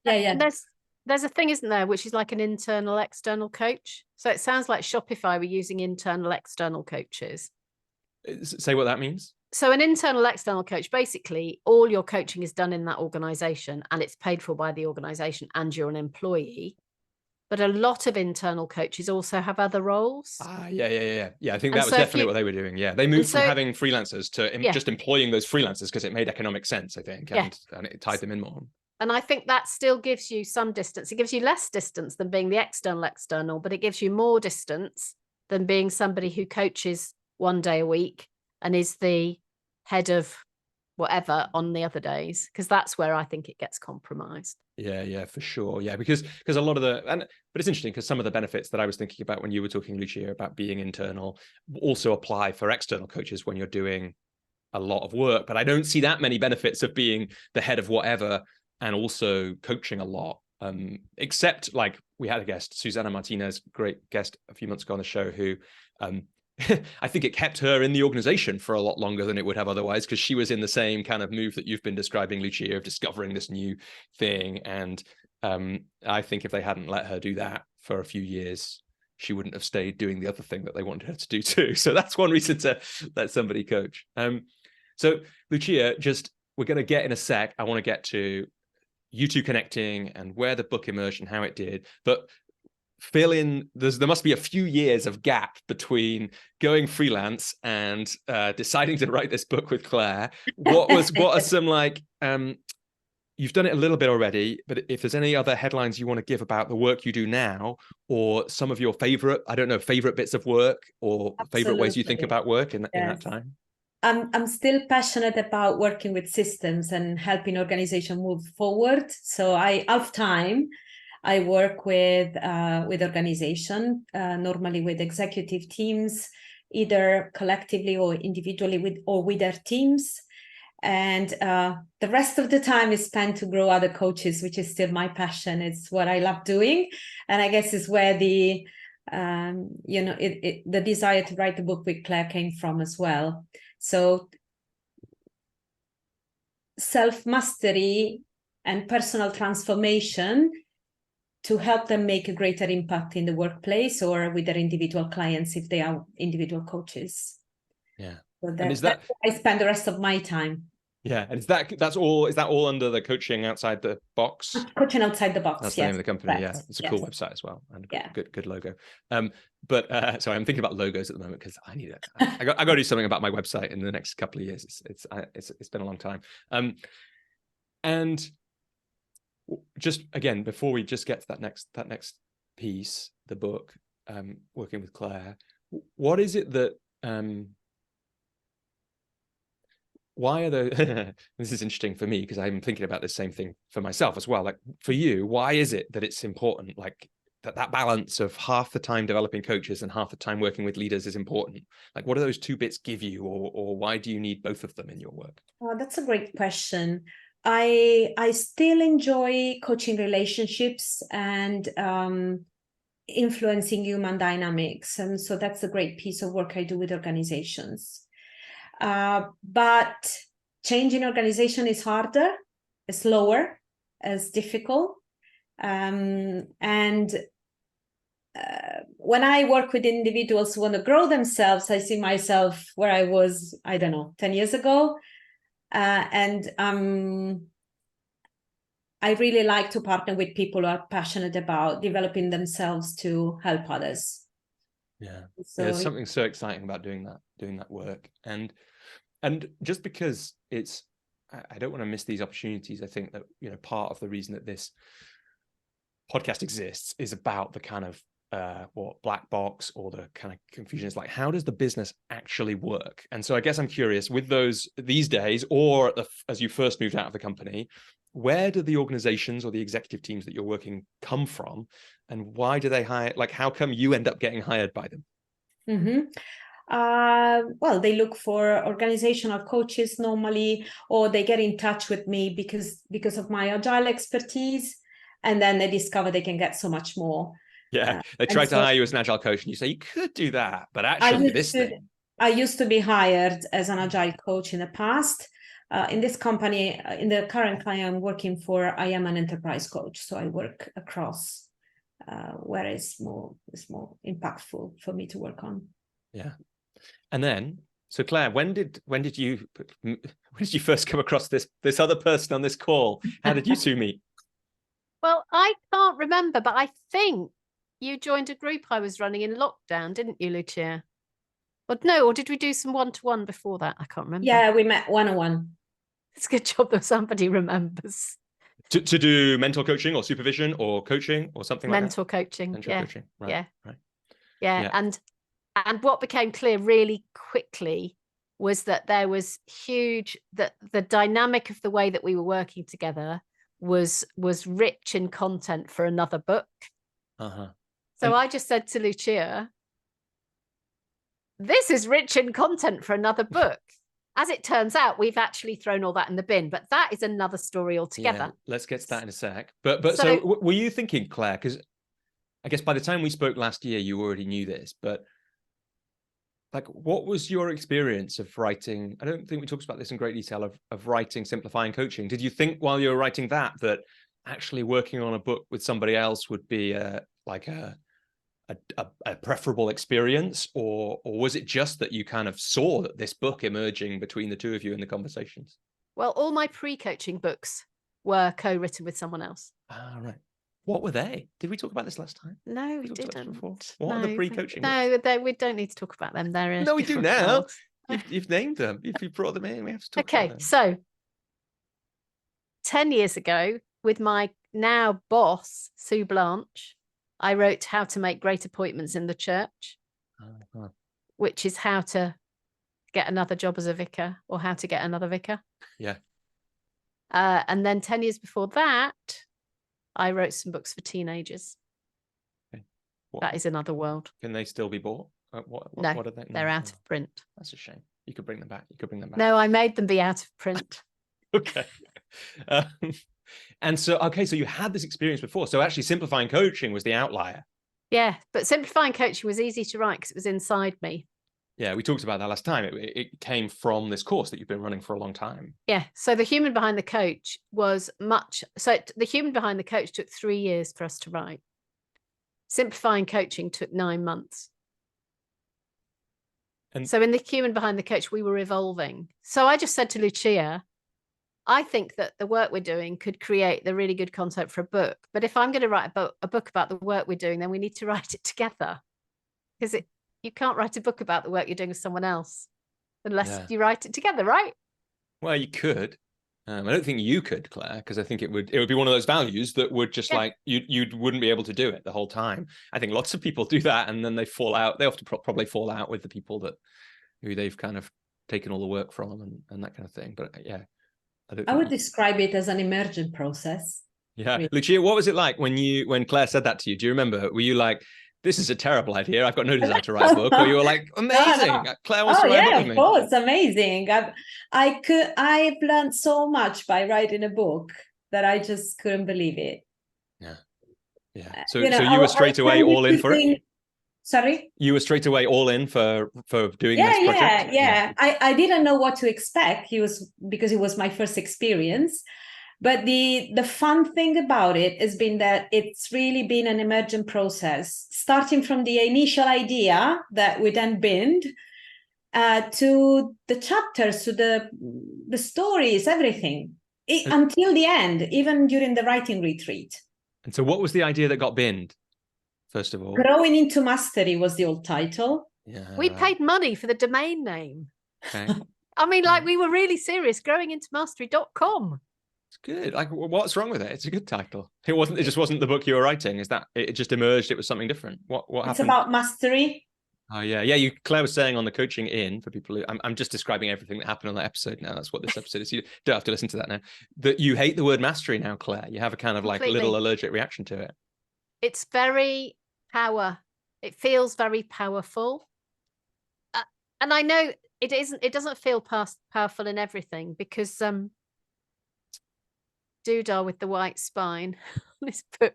Yeah. There's a thing, isn't there, which is like an internal external coach. So it sounds like Shopify were using internal external coaches. Say what that means. So an internal external coach, basically all your coaching is done in that organization and it's paid for by the organization and you're an employee. but a lot of internal coaches also have other roles. Yeah. I think And that was so if definitely you- what they were doing. Yeah, they moved from so- having freelancers to Yeah. just employing those freelancers because it made economic sense, I think, Yeah. and it tied them in more. And I think that still gives you some distance. It gives you less distance than being the external, but it gives you more distance than being somebody who coaches 1 day a week and is the head of whatever on the other days, because that's where I think it gets compromised. Yeah, for sure. Yeah, because a lot of but it's interesting because some of the benefits that I was thinking about when you were talking, Lucia, about being internal also apply for external coaches when you're doing a lot of work. But I don't see that many benefits of being the head of whatever and also coaching a lot. Except like we had a guest, Susana Martinez, great guest a few months ago on the show, who I think it kept her in the organization for a lot longer than it would have otherwise, because she was in the same kind of move that you've been describing, Lucia, of discovering this new thing. And I think if they hadn't let her do that for a few years, she wouldn't have stayed doing the other thing that they wanted her to do too. So that's one reason to let somebody coach. So Lucia, we're going to get in a sec. I want to get to you two connecting and where the book emerged and how it did. But fill in, there must be a few years of gap between going freelance and deciding to write this book with Claire. What are some you've done it a little bit already, but if there's any other headlines you want to give about the work you do now, or some of your favorite bits of work, or favorite ways you think about work in that time? I'm still passionate about working with systems and helping organizations move forward. So half time I work with organization, normally with executive teams, either collectively or individually with their teams. And the rest of the time is spent to grow other coaches, which is still my passion. It's what I love doing. And I guess is where the desire to write the book with Claire came from as well. So self-mastery and personal transformation to help them make a greater impact in the workplace or with their individual clients if they are individual coaches. Yeah. So and is that's where I spend the rest of my time. Yeah, and is that all under the Coaching Outside the Box? Coaching Outside the Box. That's the name of the company. Right. Yeah, it's a cool website as well, and yeah. good logo. But sorry, I'm thinking about logos at the moment because I need it. I got to do something about my website in the next couple of years. It's been a long time. And just again, before we just get to that next piece, the book, working with Claire, what is it that why are the this is interesting for me because I'm thinking about the same thing for myself as well. Like for you, why is it that it's important? Like that balance of half the time developing coaches and half the time working with leaders is important. Like what do those two bits give you, or why do you need both of them in your work? Oh, that's a great question. I still enjoy coaching relationships and influencing human dynamics. And so that's a great piece of work I do with organizations. But changing organization is harder, it's slower, it's difficult. And when I work with individuals who want to grow themselves, I see myself where I was, 10 years ago. And I really like to partner with people who are passionate about developing themselves to help others. Yeah, there's something so exciting about doing that work, and just because I don't want to miss these opportunities. I think that part of the reason that this podcast exists is about the kind of black box or the kind of confusion is like, how does the business actually work? And so I guess I'm curious with these days, or as you first moved out of the company, where do the organizations or the executive teams that you're working come from, and why do they hire? Like, how come you end up getting hired by them? Mm-hmm. Well, they look for organizational coaches normally, or they get in touch with me because of my agile expertise, and then they discover they can get so much more. Yeah, they try to hire you as an agile coach, and you say you could do that, but actually I used to be hired as an agile coach in the past. In this company, in the current client I'm working for, I am an enterprise coach, so I work across where it's more impactful for me to work on. Yeah, and then so Claire, when did you first come across this other person on this call? How did you two meet? Well, I can't remember, but I think you joined a group I was running in lockdown, didn't you, Lucia? Or no, or did we do some one-to-one before that? I can't remember. Yeah, we met one-on-one. It's a good job that somebody remembers. To do mental coaching or supervision or coaching or something like that? Mental coaching. Mental Yeah. coaching. Right. Yeah. Right. Yeah. Yeah. And what became clear really quickly was that there was huge, that the dynamic of the way that we were working together was rich in content for another book. Uh-huh. So I just said to Lucia, this is rich in content for another book. As it turns out, we've actually thrown all that in the bin, but that is another story altogether. Yeah, let's get to that in a sec. But so were you thinking, Claire, because I guess by the time we spoke last year, you already knew this, but like, what was your experience of writing? I don't think we talked about this in great detail of writing Simplifying Coaching. Did you think while you were writing that actually working on a book with somebody else would be like a preferable experience, or was it just that you kind of saw that this book emerging between the two of you in the conversations? Well, all my pre-coaching books were co-written with someone else. Ah, right. What were they? Did we talk about this last time? No, we didn't. What are the pre-coaching books? No, we don't need to talk about them. They're no, we do now. World. You've named them. If you brought them in, we have to talk okay, about them. So 10 years ago, with my now boss, Sue Blanche, I wrote How to Make Great Appointments in the Church, which is how to get another job as a vicar, or how to get another vicar. Yeah. And then 10 years before that, I wrote some books for teenagers. Okay. That is another world. Can they still be bought? No, what are they? They're out of print. That's a shame. You could bring them back. No, I made them be out of print. Okay. And so, so you had this experience before. So actually Simplifying Coaching was the outlier. Yeah, but Simplifying Coaching was easy to write because it was inside me. Yeah, we talked about that last time. It came from this course that you've been running for a long time. Yeah, so the human behind the coach was the human behind the coach took 3 years for us to write. Simplifying Coaching took 9 months. And so in the human behind the coach, we were evolving. So I just said to Lucia, I think that the work we're doing could create the really good content for a book. But if I'm going to write a book about the work we're doing, then we need to write it together. Because you can't write a book about the work you're doing with someone else unless you write it together, right? Well, you could. I don't think you could, Claire, because I think it would be one of those values that would just like you wouldn't be able to do it the whole time. I think lots of people do that, and then they fall out. They often probably fall out with the people who they've kind of taken all the work from and that kind of thing. But yeah, I would describe it as an emergent process. Yeah, really. Lucia, what was it like when Claire said that to you? Do you remember? Were you like, this is a terrible idea, I've got no desire to write a book? Or you were like, amazing, no. Claire wants to write a book with me? Of course, amazing. I've learned so much by writing a book that I just couldn't believe it. Yeah. So you were straight away all in for it? Sorry? You were straight away all in for doing this project? Yeah. I didn't know what to expect. Because it was my first experience. But the fun thing about it has been that it's really been an emergent process, starting from the initial idea that we then binned to the chapters, to the stories, everything, until the end, even during the writing retreat. And so what was the idea that got binned, first of all? Growing into Mastery was the old title. Yeah. We paid money for the domain name. Okay. I mean, like, we were really serious. growingintomastery.com. It's good. Like, what's wrong with it? It's a good title. It just wasn't the book you were writing. Is that it just emerged? It was something different. What happened? It's about mastery. Oh yeah. Claire was saying on the coaching in, for people who I'm just describing everything that happened on that episode now. That's what this episode is. You don't have to listen to that now. That you hate the word mastery now, Claire. You have a kind of like little allergic reaction to it. It's very it feels very powerful. And I know it doesn't feel powerful in everything, because Doodah with the white spine on this book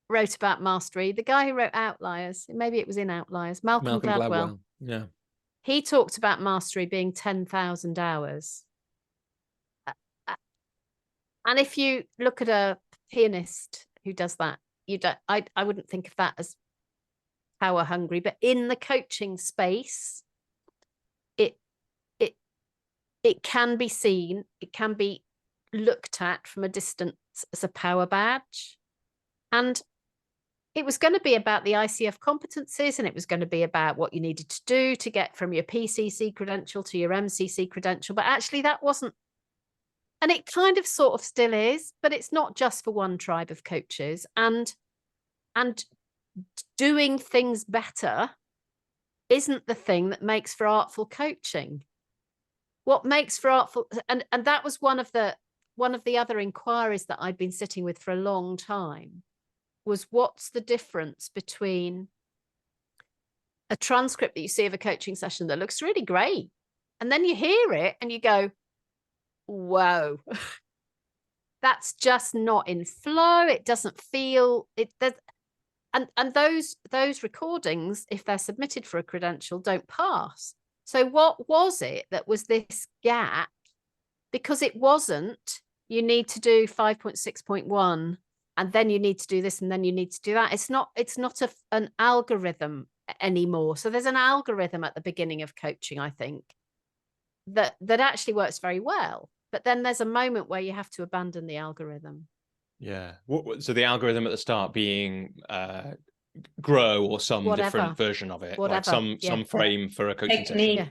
wrote about mastery. The guy who wrote Outliers, maybe it was in Outliers, Malcolm Gladwell. Yeah. He talked about mastery being 10,000 hours. And if you look at a pianist who does that, I wouldn't think of that as power hungry, but in the coaching space, it can be seen, it can be looked at from a distance as a power badge. And it was going to be about the ICF competencies, and it was going to be about what you needed to do to get from your PCC credential to your MCC credential. But actually that wasn't, and it kind of sort of still is, but it's not just for one tribe of coaches. And doing things better isn't the thing that makes for artful coaching. What makes for artful, and that was one of the other inquiries that I'd been sitting with for a long time, was what's the difference between a transcript that you see of a coaching session that looks really great, and then you hear it and you go, whoa, that's just not in flow. It doesn't feel it. And those recordings, if they're submitted for a credential, don't pass. So what was it that was this gap? Because it wasn't, you need to do 5.6.1 and then you need to do this and then you need to do that. It's not an algorithm anymore. So there's an algorithm at the beginning of coaching, I think, that actually works very well. But then there's a moment where you have to abandon the algorithm. Yeah. So the algorithm at the start being grow or some different version of it, like some frame for a coaching session.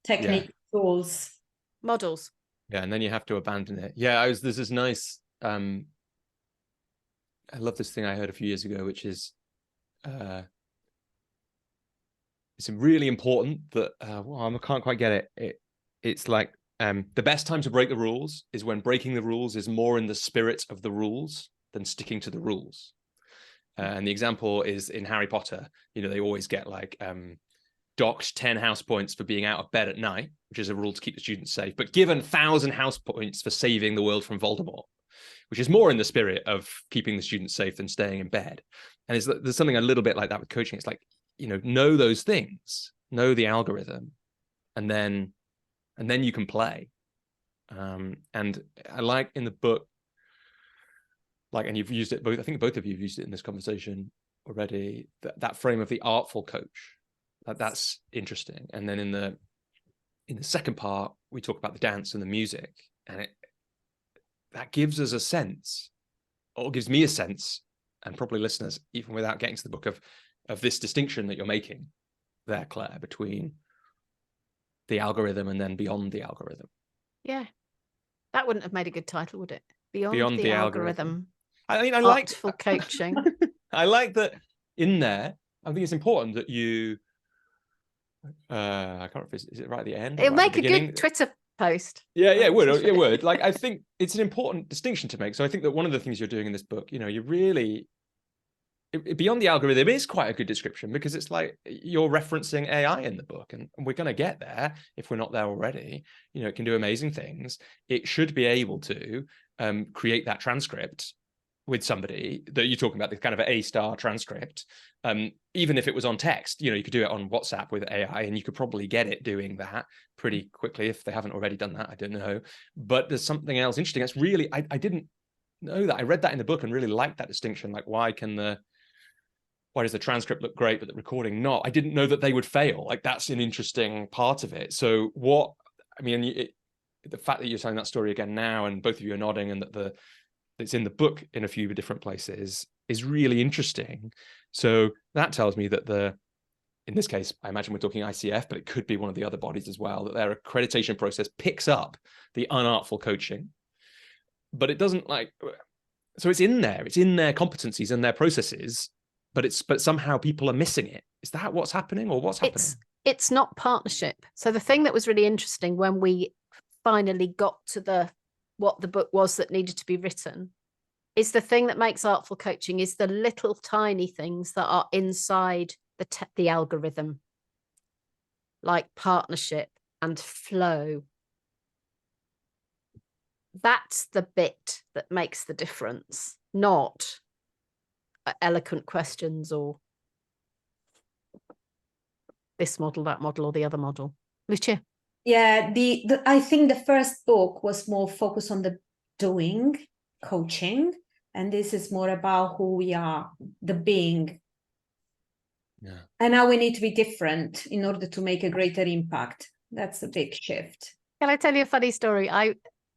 Technique, tools, models. Yeah, and then you have to abandon it. Yeah, there's this nice. I love this thing I heard a few years ago, which is it's really important that I can't quite get it. It's like the best time to break the rules is when breaking the rules is more in the spirit of the rules than sticking to the rules. And the example is in Harry Potter. You know, they always get like docked 10 house points for being out of bed at night, which is a rule to keep the students safe, but given 1,000 house points for saving the world from Voldemort, which is more in the spirit of keeping the students safe than staying in bed. And there's something a little bit like that with coaching. It's like, you know those things, know the algorithm, and then you can play. And I like in the book, like, and you've used it both, I think both of you have used it in this conversation already, that frame of the artful coach. That's interesting. And then in the second part, we talk about the dance and the music, and that gives us a sense, or gives me a sense, and probably listeners, even without getting to the book, of this distinction that you're making there, Claire, between the algorithm and then beyond the algorithm. Yeah, that wouldn't have made a good title, would it? Beyond the algorithm. I mean, I like artful coaching. I like that in there. I think it's important that you. I can't remember. Is it right at the end? It'll right make a good Twitter post. Yeah, it would. It would. Like, I think it's an important distinction to make. So I think that one of the things you're doing in this book, you really, beyond the algorithm is quite a good description, because it's like you're referencing AI in the book, and we're going to get there if we're not there already. It can do amazing things. It should be able to create that transcript with somebody that you're talking about, the kind of A-star transcript, even if it was on text. You could do it on WhatsApp with AI, and you could probably get it doing that pretty quickly if they haven't already done that. I don't know. But there's something else interesting. That's really, I didn't know that. I read that in the book and really liked that distinction. Like, why does the transcript look great, but the recording not? I didn't know that they would fail. Like, that's an interesting part of it. So the fact that you're telling that story again now, and both of you are nodding, and that it's in the book in a few different places, is really interesting. So that tells me that in this case, I imagine we're talking ICF, but it could be one of the other bodies as well, that their accreditation process picks up the unartful coaching, but it doesn't so it's in their competencies and their processes, but somehow people are missing it. Is that what's happening, or what's happening? It's not partnership. So the thing that was really interesting when we finally got to what the book was that needed to be written, is the thing that makes artful coaching is the little tiny things that are inside the algorithm, like partnership and flow. That's the bit that makes the difference, not eloquent questions or this model, that model, or the other model. Lucia? Yeah, I think the first book was more focused on the doing coaching, and this is more about who we are, the being. Yeah. And now we need to be different in order to make a greater impact. That's a big shift. Can I tell you a funny story?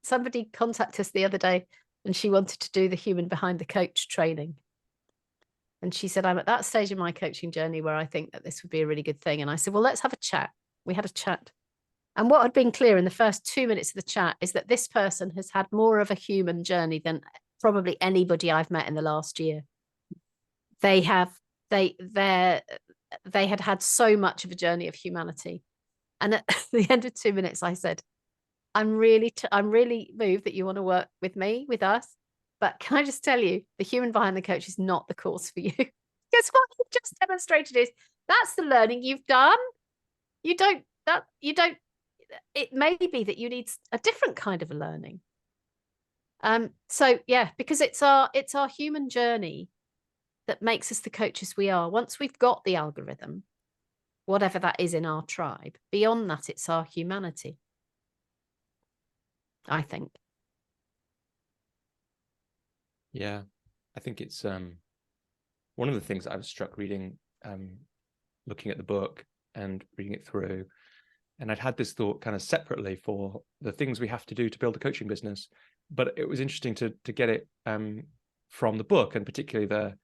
Somebody contacted us the other day, and she wanted to do the human behind the coach training. And she said, I'm at that stage in my coaching journey where I think that this would be a really good thing. And I said, well, let's have a chat. We had a chat. And what had been clear in the first 2 minutes of the chat is that this person has had more of a human journey than probably anybody I've met in the last year. They had had so much of a journey of humanity. And at the end of 2 minutes, I said, I'm really moved that you want to work with me, with us. But can I just tell you, the human behind the coach is not the course for you. Because what you've just demonstrated is that's the learning you've done. It may be that you need a different kind of a learning. So yeah, because it's our human journey that makes us the coaches we are. Once we've got the algorithm, whatever that is in our tribe, beyond that, it's our humanity, I think. Yeah, I think it's one of the things that I was struck reading, looking at the book and reading it through. And I'd had this thought kind of separately for the things we have to do to build a coaching business. But it was interesting to get it from the book, and particularly the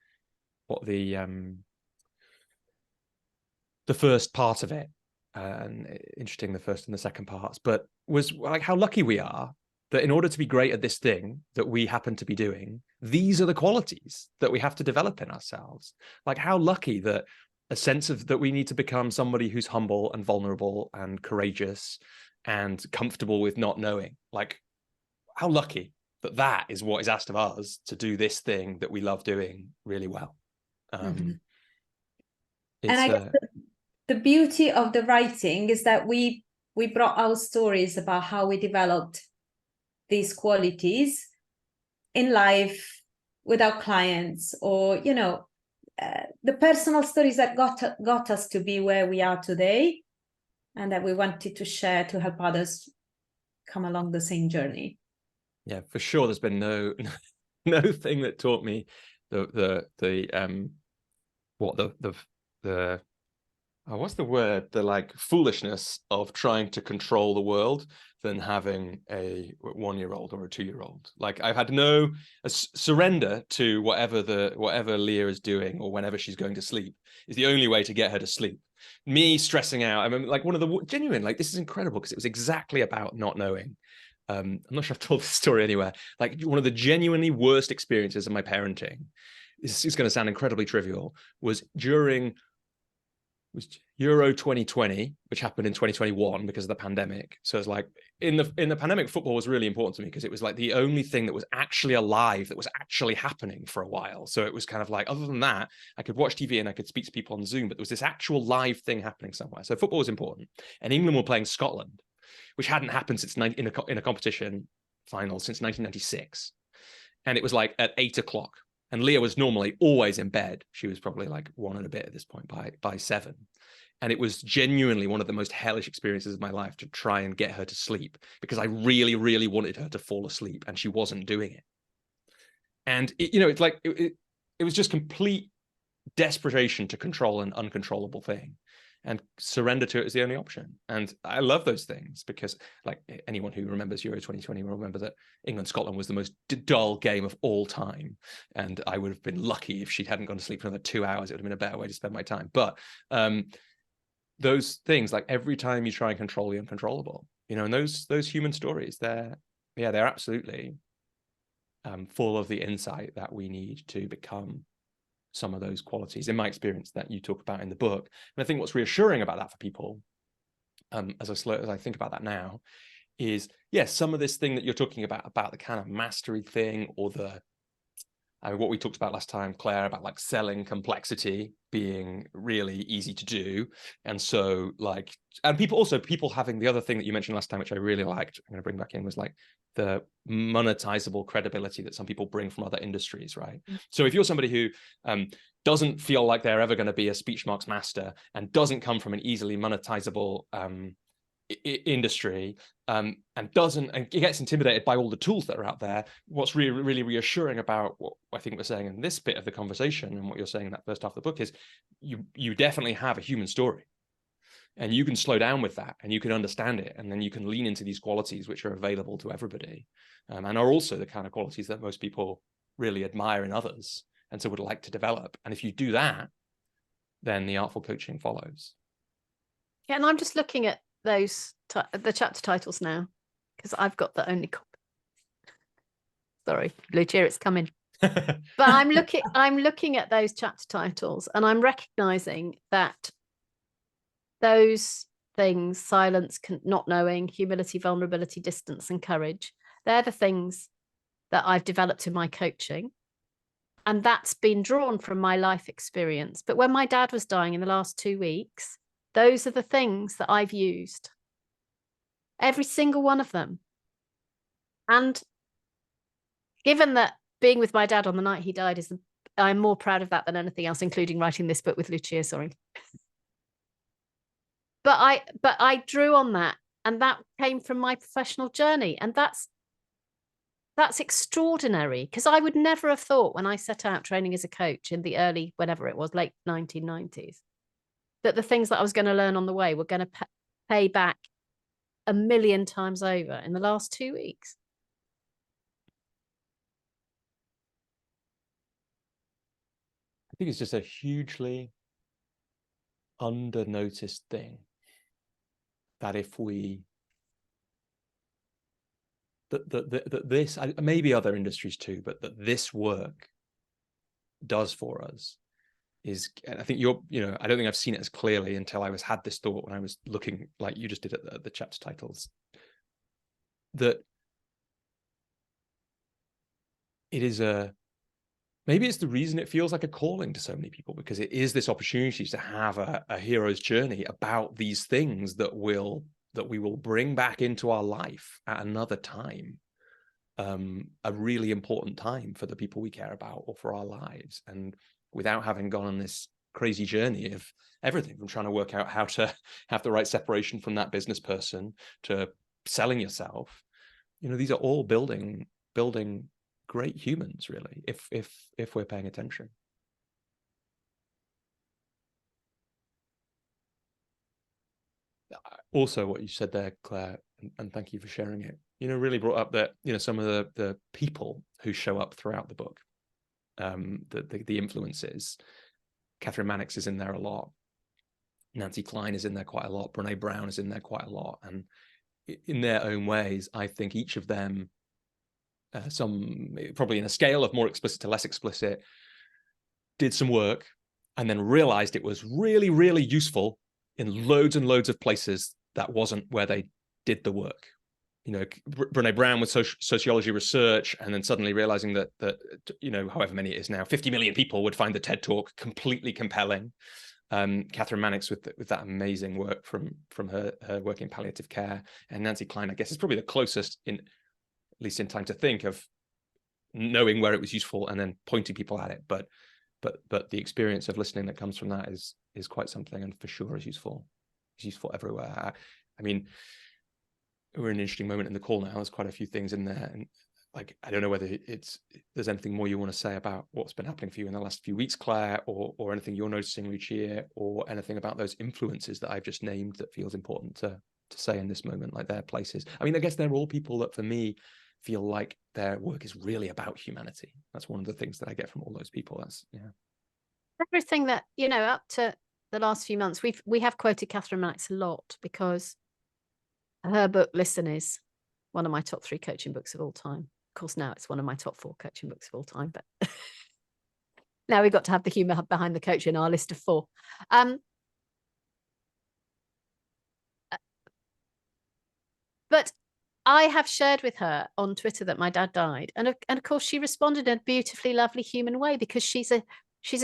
first part of it. And interesting, the first and the second parts, but was like how lucky we are that in order to be great at this thing that we happen to be doing, these are the qualities that we have to develop in ourselves. Like how lucky that a sense of that we need to become somebody who's humble and vulnerable and courageous and comfortable with not knowing. Like how lucky that that is what is asked of us to do this thing that we love doing really well. And I guess the beauty of the writing is that we brought our stories about how we developed these qualities in life with our clients, or the personal stories that got us to be where we are today, and that we wanted to share to help others come along the same journey. Yeah, for sure. There's been no thing that taught me the like foolishness of trying to control the world than having a 1-year-old or a 2-year-old. Like I've had no surrender to whatever Leah is doing, or whenever she's going to sleep is the only way to get her to sleep. Me stressing out. I mean, like one of the genuine, like this is incredible because it was exactly about not knowing. I'm not sure I've told this story anywhere. Like one of the genuinely worst experiences of my parenting, this is going to sound incredibly trivial, was during Euro 2020, which happened in 2021 because of the pandemic. So it's like in the pandemic, football was really important to me because it was like the only thing that was actually alive, that was actually happening for a while. So it was kind of like, other than that, I could watch TV and I could speak to people on Zoom, but there was this actual live thing happening somewhere. So football was important. And England were playing Scotland, which hadn't happened since in a competition final since 1996. And it was like at 8 o'clock. And Leah was normally always in bed. She was probably like 1 and a bit at this point by 7. And it was genuinely one of the most hellish experiences of my life to try and get her to sleep, because I really, really wanted her to fall asleep and she wasn't doing it. And it's like, it was just complete desperation to control an uncontrollable thing, and surrender to it is the only option. And I love those things because, like, anyone who remembers Euro 2020 will remember that England-Scotland was the most dull game of all time. And I would have been lucky if she hadn't gone to sleep for another 2 hours. It would have been a better way to spend my time. But those things, like every time you try and control the uncontrollable, and those human stories, they're absolutely full of the insight that we need to become some of those qualities, in my experience, that you talk about in the book. And I think what's reassuring about that for people, as I think about that now, is some of this thing that you're talking about the kind of mastery thing, or what we talked about last time, Claire, about like selling complexity being really easy to do. And so people having the other thing that you mentioned last time, which I really liked, I'm going to bring back in, was like the monetizable credibility that some people bring from other industries, right? Mm-hmm. So if you're somebody who doesn't feel like they're ever going to be a speech marks master and doesn't come from an easily monetizable industry, and gets intimidated by all the tools that are out there, what's really, really reassuring about what I think we're saying in this bit of the conversation and what you're saying in that first half of the book is you definitely have a human story, and you can slow down with that and you can understand it, and then you can lean into these qualities which are available to everybody, and are also the kind of qualities that most people really admire in others, and so would like to develop. And if you do that, then the artful coaching follows. Yeah, and I'm just looking at those the chapter titles now, because I've got the only copy. Sorry, Lucia, it's coming. But I'm looking at those chapter titles, and I'm recognizing that those things, silence, not knowing, humility, vulnerability, distance, and courage, they're the things that I've developed in my coaching. And that's been drawn from my life experience. But when my dad was dying in the last 2 weeks, those are the things that I've used. Every single one of them. And given that being with my dad on the night he died I'm more proud of that than anything else, including writing this book with Lucia, sorry. But I drew on that, and that came from my professional journey. And that's extraordinary, because I would never have thought when I set out training as a coach in the early, whenever it was, late 1990s, that the things that I was going to learn on the way were going to pay back 1,000,000 times over in the last 2 weeks. I think it's just a hugely under-noticed thing that if we that this, maybe other industries too, but that this work does for us is, and I think I don't think I've seen it as clearly until I had this thought when I was looking, like you just did, at the chapter titles, that it is maybe it's the reason it feels like a calling to so many people, because it is this opportunity to have a hero's journey about these things that we will bring back into our life at another time, a really important time for the people we care about or for our lives. And without having gone on this crazy journey of everything from trying to work out how to have the right separation from that business person to selling yourself, these are all building great humans, really, if we're paying attention. Also, what you said there, Claire, and thank you for sharing it, really brought up that, some of the people who show up throughout the book, the influences. Catherine Mannix is in there a lot. Nancy Klein is in there quite a lot. Brene Brown is in there quite a lot. And in their own ways, I think each of them, some probably in a scale of more explicit to less explicit, did some work and then realized it was really, really useful in loads and loads of places that wasn't where they did the work. Brene Brown with sociology research, and then suddenly realizing that however many it is now, 50 million people would find the TED Talk completely compelling. Catherine Mannix with that amazing work from her work in palliative care, and Nancy Klein, I guess, is probably the closest, at least in time to think of knowing where it was useful and then pointing people at it. But the experience of listening that comes from that is quite something, and for sure is useful. It's useful everywhere. I mean, we're in an interesting moment in the call now. There's quite a few things in there, and I don't know whether there's anything more you want to say about what's been happening for you in the last few weeks, Claire, or anything you're noticing, Lucia, or anything about those influences that I've just named that feels important to say in this moment, like their places. I mean, I guess they're all people that, for me, feel like their work is really about humanity. That's one of the things that I get from all those people. That's, yeah. Everything that, up to the last few months, we have quoted Catherine Mannix a lot, because her book, Listen, is one of my top 3 coaching books of all time. Of course, now it's one of my top 4 coaching books of all time, but now we've got to have the humor behind the coach in our list of 4. But I have shared with her on Twitter that my dad died, and of course she responded in a beautifully lovely human way, because she's a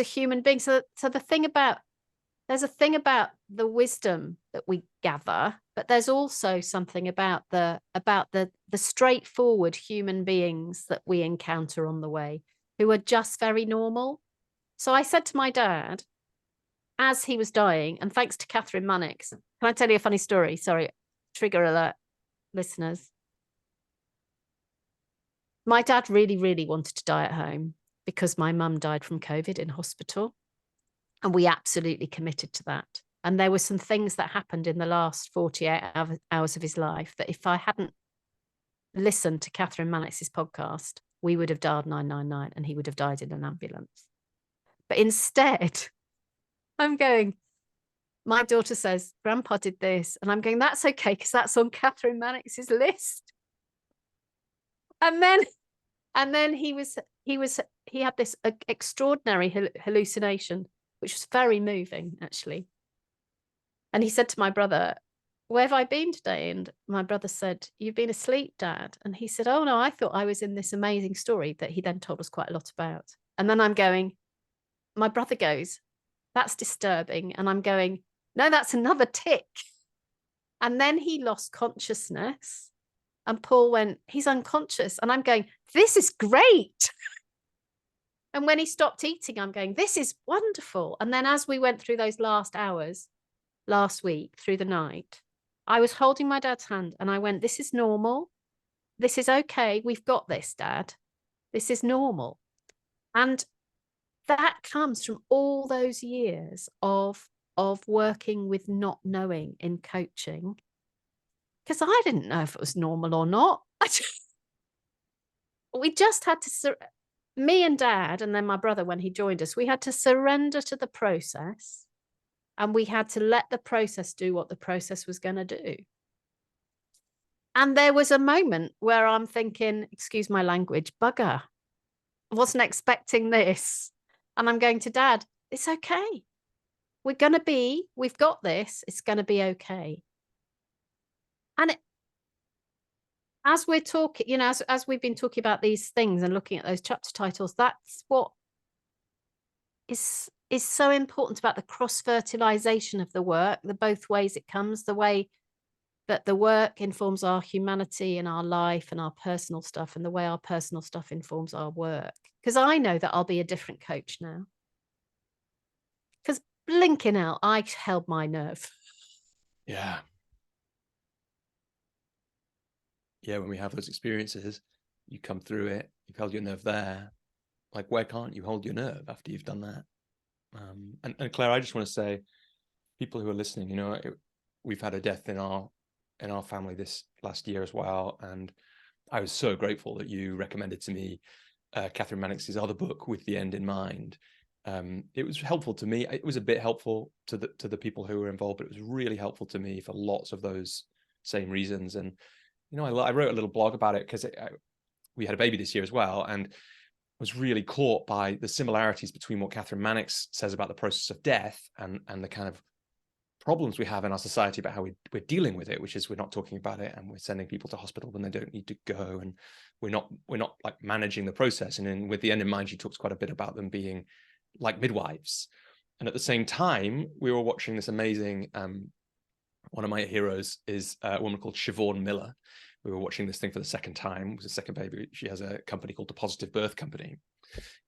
human being. So there's a thing about the wisdom that we gather, but there's also something about the straightforward human beings that we encounter on the way, who are just very normal. So I said to my dad, as he was dying, and thanks to Catherine Mannix, can I tell you a funny story? Sorry, trigger alert, listeners. My dad really, really wanted to die at home because my mum died from COVID in hospital. And we absolutely committed to that. And there were some things that happened in the last 48 hours of his life that, if I hadn't listened to Catherine Mannix's podcast, we would have dialed 999 and he would have died in an ambulance. But instead, I'm going, my daughter says, Grandpa did this. And I'm going, that's okay, because that's on Catherine Mannix's list. And then he had this extraordinary hallucination, which was very moving, actually. And he said to my brother, where have I been today? And my brother said, you've been asleep, Dad. And he said, oh no, I thought I was in this amazing story that he then told us quite a lot about. And then I'm going, my brother goes, that's disturbing. And I'm going, no, that's another tick. And then he lost consciousness. And Paul went, he's unconscious. And I'm going, this is great. And when he stopped eating, I'm going, this is wonderful. And then as we went through those last hours, last week, through the night, I was holding my dad's hand and I went, this is normal. This is okay. We've got this, Dad. This is normal. And that comes from all those years of working with not knowing in coaching, because I didn't know if it was normal or not. We just had to, me and Dad, and then my brother, when he joined us, we had to surrender to the process, and we had to let the process do what the process was going to do. And there was a moment where I'm thinking, excuse my language, bugger, I wasn't expecting this. And I'm going to Dad, it's okay. We've got this. It's going to be okay. And as we're talking, as we've been talking about these things and looking at those chapter titles, that's what is so important about the cross-fertilization of the work, the both ways it comes, the way that the work informs our humanity and our life and our personal stuff, and the way our personal stuff informs our work. Because I know that I'll be a different coach now. Because blinking out, I held my nerve. Yeah. Yeah, when we have those experiences, you come through it, you've held your nerve there. Like, where can't you hold your nerve after you've done that? And Claire, I just want to say, people who are listening, we've had a death in our family this last year as well, and I was so grateful that you recommended to me Catherine Mannix's other book, With the End in Mind. It was helpful to me. It was a bit helpful to the people who were involved, but it was really helpful to me for lots of those same reasons. And I wrote a little blog about it because we had a baby this year as well, and was really caught by the similarities between what Catherine Mannix says about the process of death and the kind of problems we have in our society about how we're dealing with it, which is we're not talking about it, and we're sending people to hospital when they don't need to go, and we're not like managing the process. And then With the End in Mind, she talks quite a bit about them being like midwives. And at the same time, we were watching this amazing one of my heroes is a woman called Siobhan Miller. We were watching this thing for the second time. It was a second baby. She has a company called the Positive Birth Company,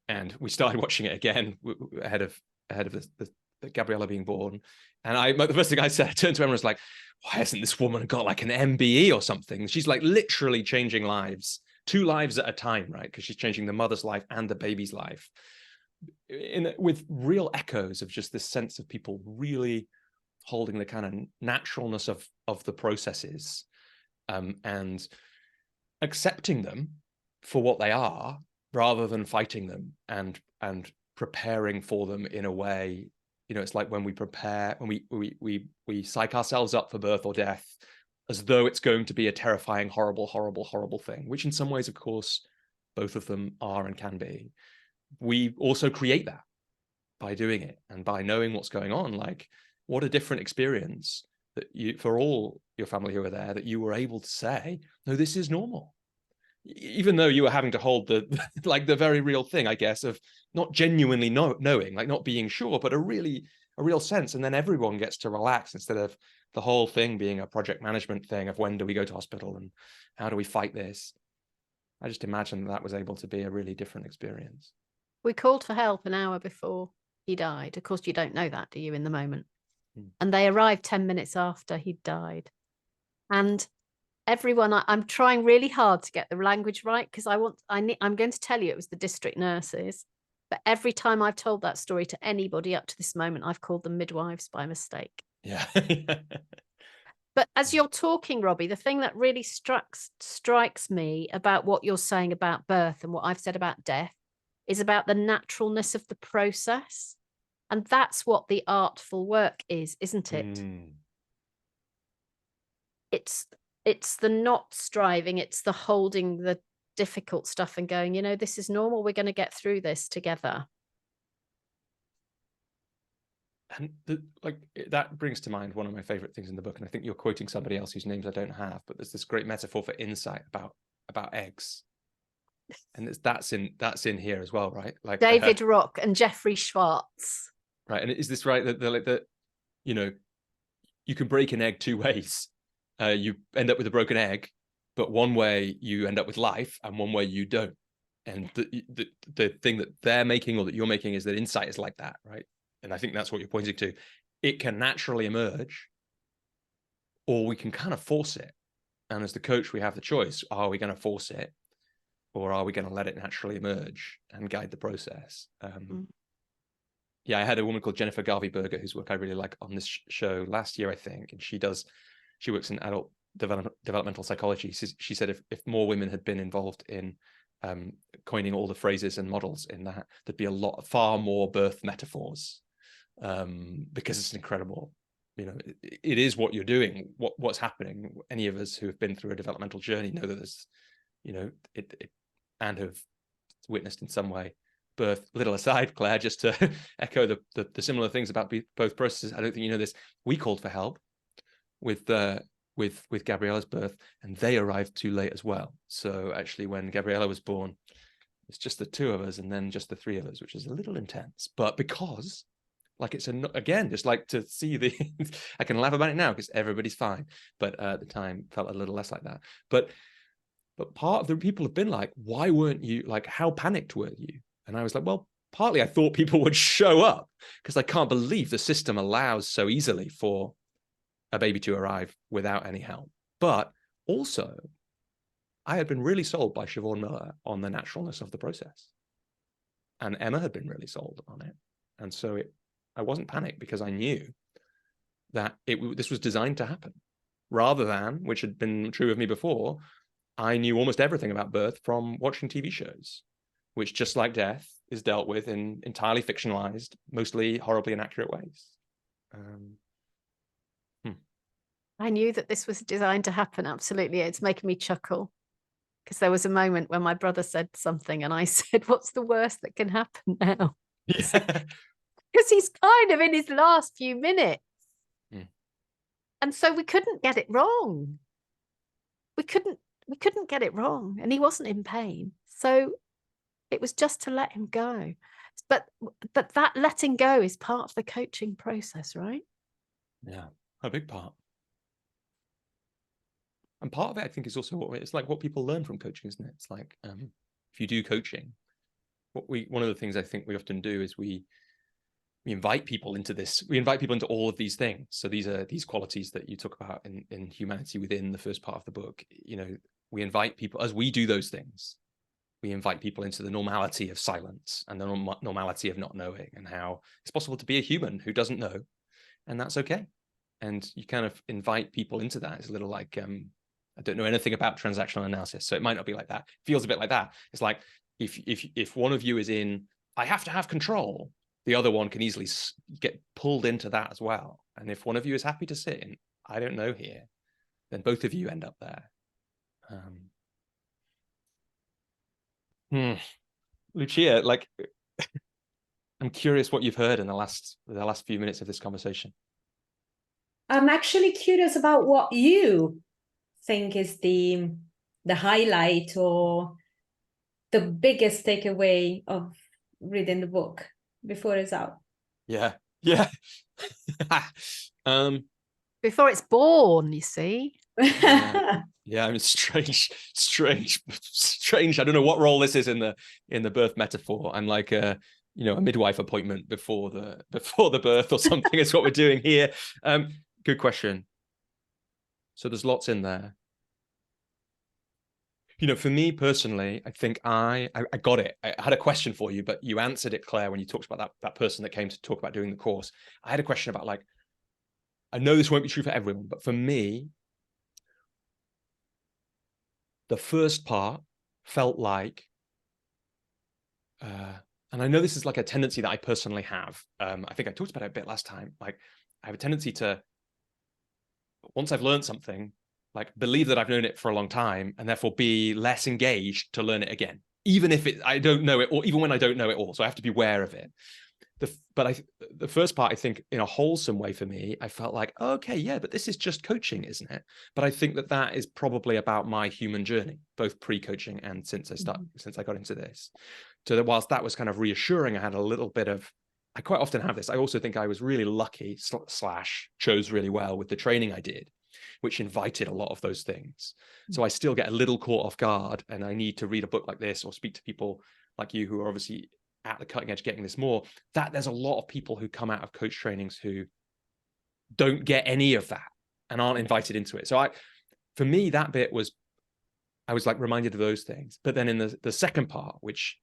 and we started watching it again ahead of the Gabriella being born. And the first thing I said, I turned to Emma and was like, why hasn't this woman got like an MBE or something? She's like literally changing lives, 2 lives at a time, right? Because she's changing the mother's life and the baby's life, with real echoes of just this sense of people really holding the kind of naturalness of the processes, and accepting them for what they are, rather than fighting them and preparing for them in a way. It's like when we prepare, when we psych ourselves up for birth or death as though it's going to be a terrifying, horrible, horrible, horrible thing, which in some ways, of course, both of them are and can be. We also create that by doing it and by knowing what's going on. Like, what a different experience that for all your family who are there, that you were able to say, no, this is normal. Even though you were having to hold the very real thing, I guess, of not genuinely knowing, like not being sure, but a real sense. And then everyone gets to relax, instead of the whole thing being a project management thing of when do we go to hospital and how do we fight this. I just imagine that was able to be a really different experience. We called for help an hour before he died. Of course, you don't know that, do you, in the moment? And they arrived 10 minutes after he'd died. And everyone, I'm trying really hard to get the language right, because I'm going to tell you it was the district nurses, but every time I've told that story to anybody up to this moment, I've called them midwives by mistake. Yeah. But as you're talking, Robbie, the thing that really strikes me about what you're saying about birth and what I've said about death, is about the naturalness of the process. And that's what the artful work is, isn't it? It's the not striving, it's the holding the difficult stuff and going, you know, this is normal, we're going to get through this together. And that brings to mind one of my favorite things in the book, and I think you're quoting somebody else whose names I don't have, but there's this great metaphor for insight about eggs, and that's in here as well, right? Like David Rock and Jeffrey Schwartz, right? And is this right that you know, you can break an egg two ways. You end up with a broken egg, but one way you end up with life, and one way you don't. And the thing that they're making or that you're making is that insight is like that, right? And I think that's what you're pointing to. It can naturally emerge, or we can kind of force it. And as the coach, we have the choice. Are we going to force it, or are we going to let it naturally emerge and guide the process? Yeah, I had a woman called Jennifer Garvey-Berger, whose work I really like, on this show last year, I think. And she works in adult developmental psychology. She said if more women had been involved in coining all the phrases and models in that, there'd be far more birth metaphors. Because it's incredible, you know, it is what you're doing, what's happening. Any of us who have been through a developmental journey know that there's, you know, and have witnessed in some way birth. Little aside, Claire, just to echo the similar things about both processes. I don't think you know this. We called for help with Gabriella's birth, and they arrived too late as well. So actually, when Gabriella was born, it's just the two of us, and then just the three of us, which is a little intense. But because, like, it's again, just like to see the I can laugh about it now because everybody's fine, but at the time felt a little less like that. But part of the people have been like, why weren't you, like, how panicked were you? And I was like, well, partly I thought people would show up, because I can't believe the system allows so easily for a baby to arrive without any help. But also, I had been really sold by Siobhan Miller on the naturalness of the process, and Emma had been really sold on it. And so I wasn't panicked, because I knew that this was designed to happen, rather than, which had been true of me before, I knew almost everything about birth from watching TV shows, which, just like death, is dealt with in entirely fictionalized, mostly horribly inaccurate ways. I knew that this was designed to happen. Absolutely. It's making me chuckle, because there was a moment when my brother said something and I said, what's the worst that can happen now? Yeah. Because he's kind of in his last few minutes. And so we couldn't get it wrong. We couldn't get it wrong. And he wasn't in pain. So it was just to let him go. But that letting go is part of the coaching process, right? Yeah, a big part. And part of it, I think, is also it's like what people learn from coaching, isn't it? It's like, if you do coaching, one of the things I think we often do is we invite people into this. We invite people into all of these things. So these are these qualities that you talk about in humanity within the first part of the book. You know, we invite people, as we do those things, we invite people into the normality of silence and the normality of not knowing, and how it's possible to be a human who doesn't know, and that's okay. And you kind of invite people into that. It's a little like, I don't know anything about transactional analysis, so it might not be like that. It feels a bit like that. It's like, if one of you is in, I have to have control, the other one can easily get pulled into that as well. And if one of you is happy to sit in, I don't know here, then both of you end up there. Lucia, like, I'm curious what you've heard in the last few minutes of this conversation. I'm actually curious about what you think is the highlight or the biggest takeaway of reading the book before it's out. Yeah. Before it's born, you see. Yeah, I mean, strange. I don't know what role this is in the birth metaphor. I'm like a midwife appointment before the birth or something is what we're doing here. Good question. So there's lots in there. You know, for me personally, I think I got it. I had a question for you, but you answered it, Claire, when you talked about that person that came to talk about doing the course. I had a question about, like, I know this won't be true for everyone, but for me, the first part felt like and I know this is like a tendency that I personally have. I think I talked about it a bit last time. Like, I have a tendency to, once I've learned something, like believe that I've known it for a long time, and therefore be less engaged to learn it again, even if I don't know it, or even when I don't know it all. So I have to be aware of it. The first part, I think, in a wholesome way for me, I felt like, okay, yeah, but this is just coaching, isn't it? But I think that is probably about my human journey, both pre-coaching and since I got into this. So that whilst that was kind of reassuring, I had a little bit of, I quite often have this. I also think I was really lucky / chose really well with the training I did, which invited a lot of those things. So I still get a little caught off guard, and I need to read a book like this or speak to people like you who are obviously at the cutting edge getting this more, that there's a lot of people who come out of coach trainings who don't get any of that and aren't invited into it. So for me, that bit was, I was like reminded of those things. But then in the second part, which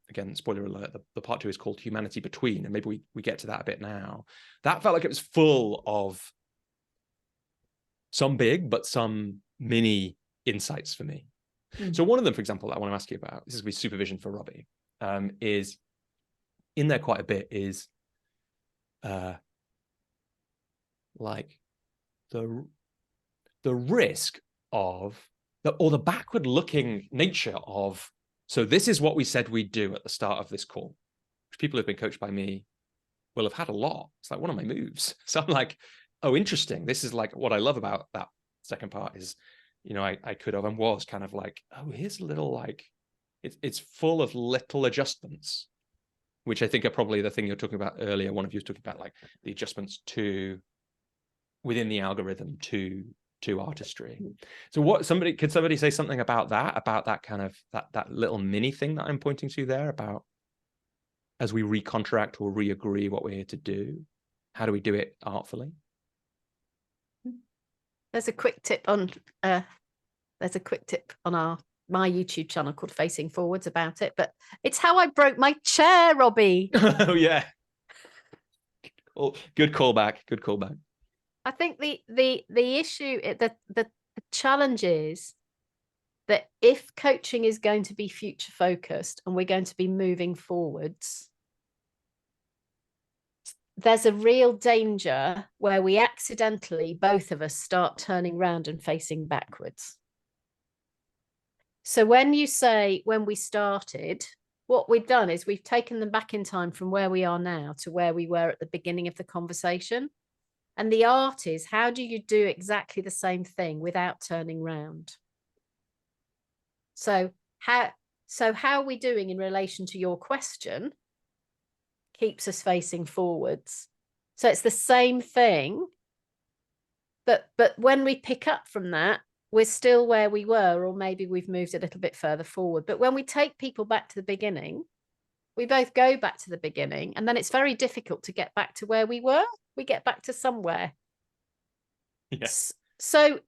again, spoiler alert, the part 2 is called Humanity Between, and maybe we get to that a bit now. That felt like it was full of some big, but some mini insights for me. So one of them, for example, that I want to ask you about, this is with supervision for Robbie, is in there quite a bit is like the risk of the backward looking nature of, so this is what we said we'd do at the start of this call, which people who've been coached by me will have had a lot. It's like one of my moves. So I'm like, oh, interesting. This is like what I love about that second part is, I could have and was kind of like, oh, here's a little like, it's full of little adjustments, which I think are probably the thing you're talking about earlier. One of you was talking about like the adjustments to within the algorithm to artistry. So could somebody say something about that kind of that little mini thing that I'm pointing to there about as we recontract or re-agree what we're here to do, how do we do it artfully? There's a quick tip on my YouTube channel called Facing Forwards about it, but it's how I broke my chair, Robbie. Oh yeah. Good callback. I think the issue, the challenge is that if coaching is going to be future focused and we're going to be moving forwards, there's a real danger where we accidentally, both of us, start turning around and facing backwards. So when you say when we started, what we've done is we've taken them back in time from where we are now to where we were at the beginning of the conversation. And the art is, how do you do exactly the same thing without turning round? So how are we doing in relation to your question keeps us facing forwards. So it's the same thing, but when we pick up from that, we're still where we were, or maybe we've moved a little bit further forward. But when we take people back to the beginning, we both go back to the beginning, and then it's very difficult to get back to where we were. We get back to somewhere. Yes. So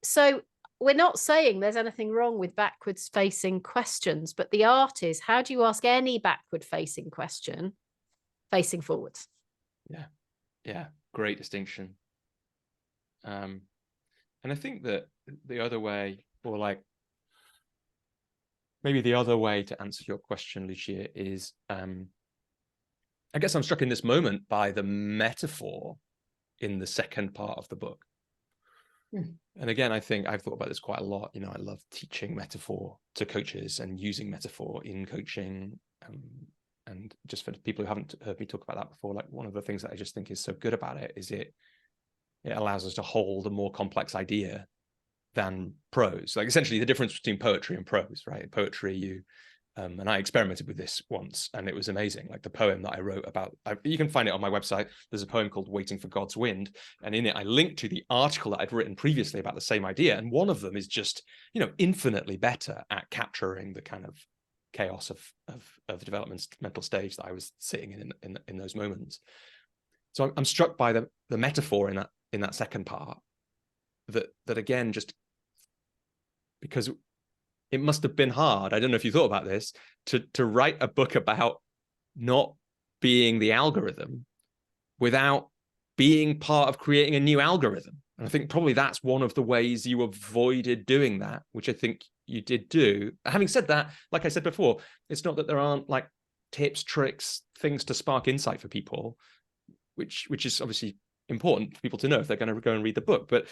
we're not saying there's anything wrong with backwards facing questions, but the art is, how do you ask any backward facing question facing forwards? Yeah, great distinction. And I think that the other way, or like maybe the other way to answer your question, Lucia, is I guess I'm struck in this moment by the metaphor in the second part of the book. And again, I think I've thought about this quite a lot. I love teaching metaphor to coaches and using metaphor in coaching. And just for people who haven't heard me talk about that before, like one of the things that I just think is so good about it is it allows us to hold a more complex idea than prose. Like essentially the difference between poetry and prose, right? Poetry, and I experimented with this once and it was amazing. Like the poem that I wrote about, you can find it on my website. There's a poem called Waiting for God's Wind. And in it, I linked to the article that I'd written previously about the same idea. And one of them is just, infinitely better at capturing the kind of chaos of developmental stage that I was sitting in those moments. So I'm struck by the metaphor in that second part that again, just because it must have been hard. I don't know if you thought about this, to write a book about not being the algorithm without being part of creating a new algorithm. And I think probably that's one of the ways you avoided doing that, which I think you did do. Having said that, like I said before, it's not that there aren't like tips, tricks, things to spark insight for people, which is obviously important for people to know if they're going to go and read the book. But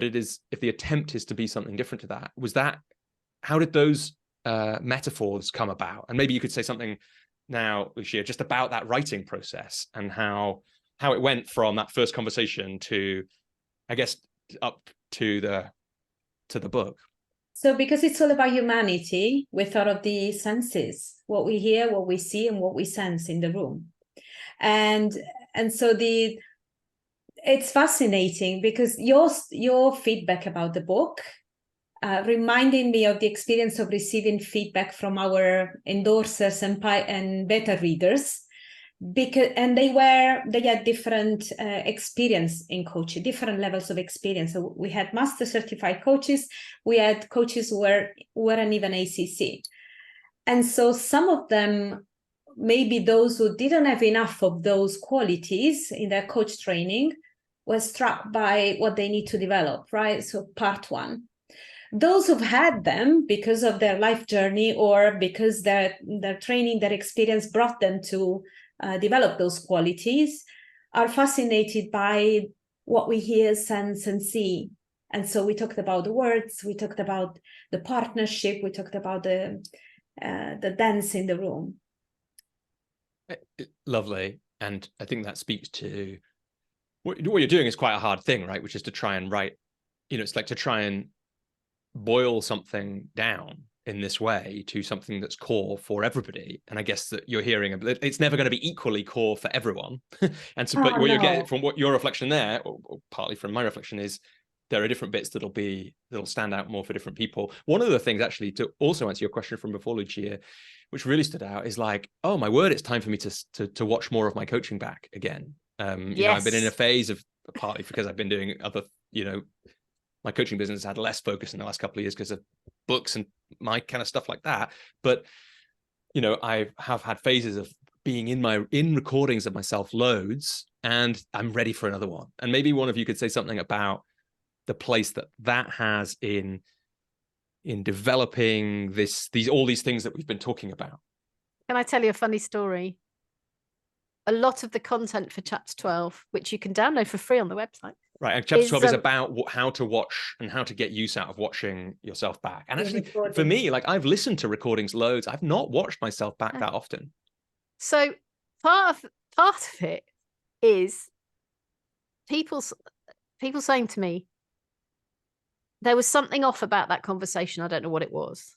it is, if the attempt is to be something different to that, how did those metaphors come about? And maybe you could say something now, Lucia, just about that writing process and how it went from that first conversation to, I guess, up to the book. So because it's all about humanity, we thought of the senses, what we hear, what we see, and what we sense in the room. And so it's fascinating because your feedback about the book reminding me of the experience of receiving feedback from our endorsers and beta readers, and they had different experience in coaching, different levels of experience. So we had master certified coaches, we had coaches who weren't even ACC, and so some of them, maybe those who didn't have enough of those qualities in their coach training, were struck by what they need to develop, right? So part one. Those who've had them because of their life journey or because their training, their experience brought them to develop those qualities, are fascinated by what we hear, sense, and see. And so we talked about the words, we talked about the partnership, we talked about the dance in the room. Lovely. And I think that speaks to what you're doing is quite a hard thing, right? Which is to try and write, it's like to try and boil something down in this way to something that's core for everybody. And I guess that you're hearing it's never going to be equally core for everyone. And so, but what you're getting from what your reflection there, or partly from my reflection, is there are different bits that'll stand out more for different people. One of the things, actually, to also answer your question from before, Lucia, which really stood out, is like, oh my word, it's time for me to watch more of my coaching back again. I've been in a phase of, partly because I've been doing other, my coaching business has had less focus in the last couple of years because of books and my kind of stuff like that. But, I have had phases of being in recordings of myself loads, and I'm ready for another one. And maybe one of you could say something about the place that has in developing all these things that we've been talking about. Can I tell you a funny story? A lot of the content for chapter 12, which you can download for free on the website. Right. And chapter 12 is about how to watch and how to get use out of watching yourself back. And actually, for me, like, I've listened to recordings loads. I've not watched myself back that often. So part of it is people saying to me, there was something off about that conversation. I don't know what it was.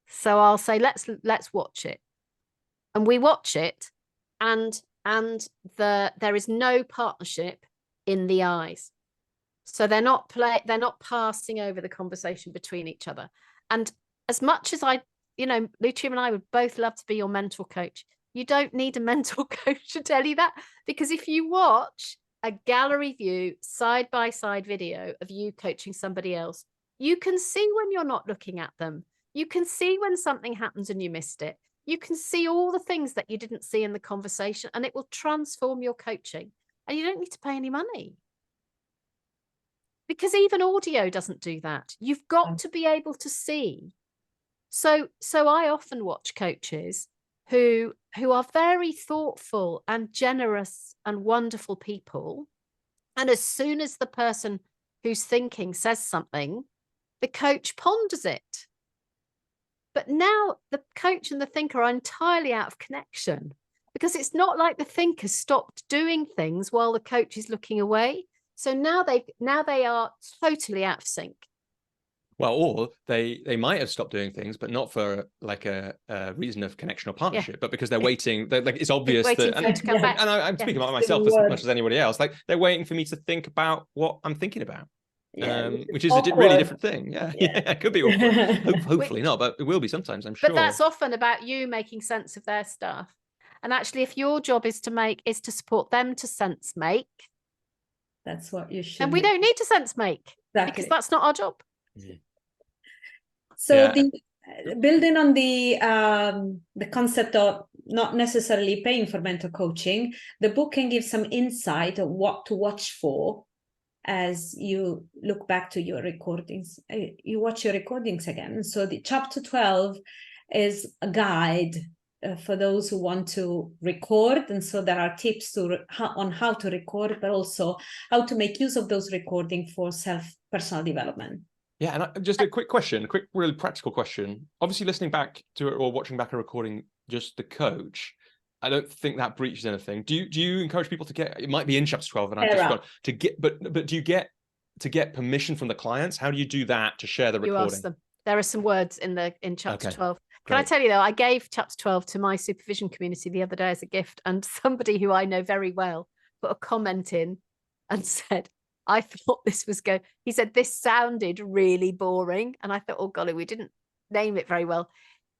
So I'll say, let's watch it. And we watch it, and there is no partnership in the eyes. So they're not passing over the conversation between each other. And as much as Lucia and I would both love to be your mental coach, you don't need a mental coach to tell you that, because if you watch a gallery view side-by-side video of you coaching somebody else, you can see when you're not looking at them. You can see when something happens and you missed it. You can see all the things that you didn't see in the conversation, and it will transform your coaching. And you don't need to pay any money, because even audio doesn't do that. You've got to be able to see. So I often watch coaches who are very thoughtful and generous and wonderful people. And as soon as the person who's thinking says something, the coach ponders it. But now the coach and the thinker are entirely out of connection, because it's not like the thinker stopped doing things while the coach is looking away. So now they are totally out of sync. Well, or they might have stopped doing things, but not for like a reason of connection or partnership, but because they're waiting. Like, it's obvious that, and I'm speaking about myself as much as anybody else. Like, they're waiting for me to think about what I'm thinking about, which is awkward. A really different thing. Yeah, it could be awkward. Hopefully not, but it will be sometimes, I'm sure. But that's often about you making sense of their stuff. And actually, if your job is to support them to sense make, that's what you should. And we don't need to sense make, because that's not our job. Yeah. So building on the concept of not necessarily paying for mental coaching, the book can give some insight of what to watch for as you look back to your recordings. You watch your recordings again. So the chapter 12 is a guide for those who want to record. And so there are tips on how to record, but also how to make use of those recording for personal development. Yeah, and just a quick question, a quick, really practical question. Obviously, listening back to it or watching back a recording, just the coach, I don't think that breaches anything. Do you encourage people to get? It might be in chapter 12, and I've just got to get. But do you get to get permission from the clients? How do you do that to share the recording? You ask them. There are some words in chapter 12. Can Great. I tell you though? I gave chapter 12 to my supervision community the other day as a gift, and somebody who I know very well put a comment in and said, I thought this was good. He said, this sounded really boring. And I thought, oh, golly, we didn't name it very well.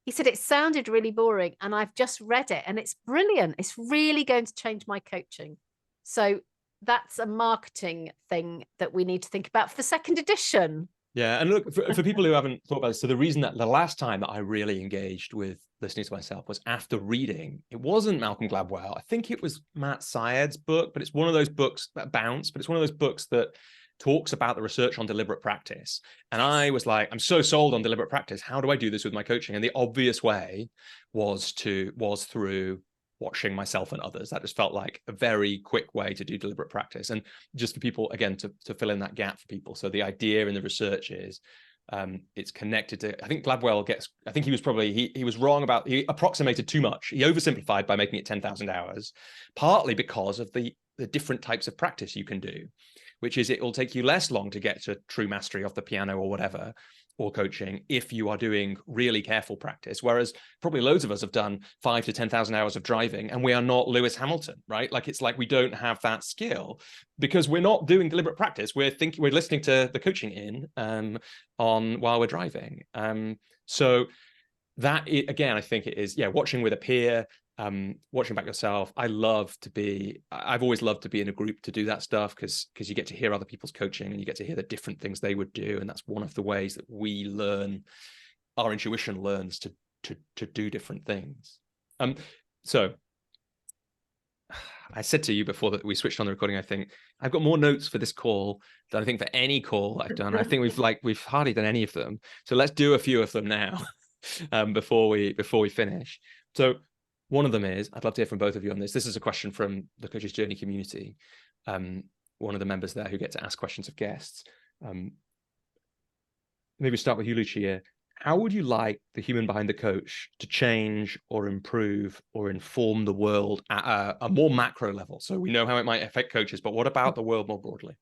He said, it sounded really boring. And I've just read it and it's brilliant. It's really going to change my coaching. So that's a marketing thing that we need to think about for the second edition. Yeah. And look, for people who haven't thought about this, so the reason that the last time that I really engaged with listening to myself was after reading. It wasn't Malcolm Gladwell. I think it was Matt Syed's book, but it's one of those books that bounce, but it's one of those books that talks about the research on deliberate practice. And I was like, I'm so sold on deliberate practice. How do I do this with my coaching? And the obvious way was through watching myself and others. That just felt like a very quick way to do deliberate practice. And just for people, again, to fill in that gap for people. So the idea in the research is it's connected to, I think Gladwell I think he was probably, he was wrong about, he approximated too much. He oversimplified by making it 10,000 hours, partly because of the different types of practice you can do, which is it will take you less long to get to true mastery of the piano or whatever, or coaching, if you are doing really careful practice. Whereas probably loads of us have done 5,000 to 10,000 hours of driving and we are not Lewis Hamilton, right? Like, it's like we don't have that skill because we're not doing deliberate practice. We're listening to the coaching while we're driving. So that, again, I think it is, watching with a peer, watching back yourself. I've always loved to be in a group to do that stuff because you get to hear other people's coaching and you get to hear the different things they would do. And that's one of the ways that we learn, our intuition learns to do different things. So I said to you before that we switched on the recording, I think I've got more notes for this call than I think for any call I've done. I think we've hardly done any of them. So let's do a few of them now before we finish. So one of them is, I'd love to hear from both of you on this. This is a question from the Coach's Journey community. One of the members there who get to ask questions of guests. Maybe start with you, Lucia. How would you like the human behind the coach to change or improve or inform the world at a more macro level? So we know how it might affect coaches, but what about the world more broadly?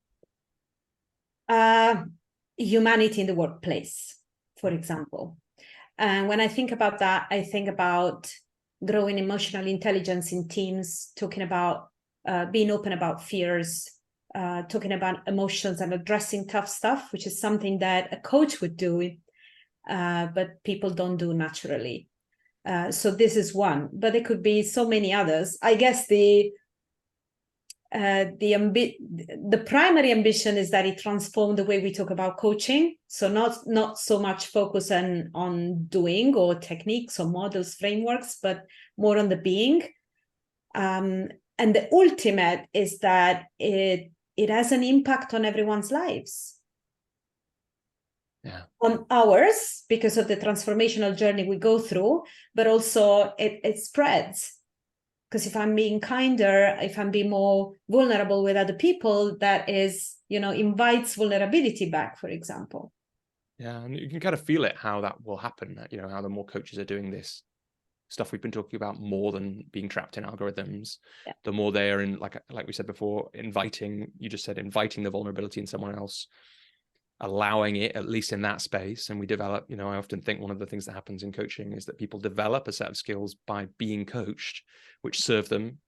Humanity in the workplace, for example. And when I think about that, I think about growing emotional intelligence in teams, talking about being open about fears, talking about emotions and addressing tough stuff, which is something that a coach would do, but people don't do naturally. So this is one, but there could be so many others. I guess the primary ambition is that it transforms the way we talk about coaching. So not so much focus on doing or techniques or models, frameworks, but more on the being. And the ultimate is that it has an impact on everyone's lives. Yeah. On ours, because of the transformational journey we go through, but also it spreads. Because if I'm being kinder, if I'm being more vulnerable with other people, that is, invites vulnerability back, for example. Yeah, and you can kind of feel it, how that will happen, how the more coaches are doing this stuff we've been talking about, more than being trapped in algorithms, the more they are in, like we said before, inviting the vulnerability in someone else, allowing it, at least in that space. And we develop, I often think one of the things that happens in coaching is that people develop a set of skills by being coached, which serve them,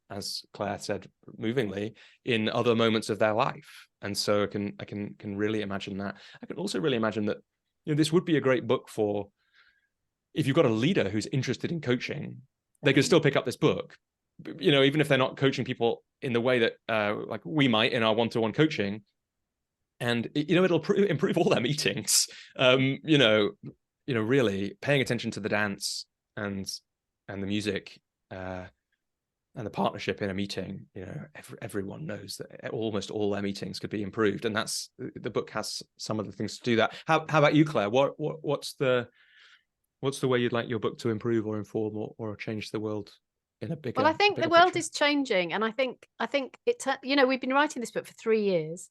as Claire said movingly, in other moments of their life. And so I can really imagine that. I can also really imagine that, this would be a great book for, if you've got a leader who's interested in coaching, they could still pick up this book, even if they're not coaching people in the way that like we might in our one-to-one coaching. And it'll improve all their meetings. Really paying attention to the dance and the music and the partnership in a meeting. Everyone knows that almost all their meetings could be improved, and that's the book has some of the things to do that. How about you, Claire? What's the What's the way you'd like your book to improve or inform or change the world in a bigger? Well, I think the bigger world picture? is changing, and I think it. We've been writing this book for 3 years,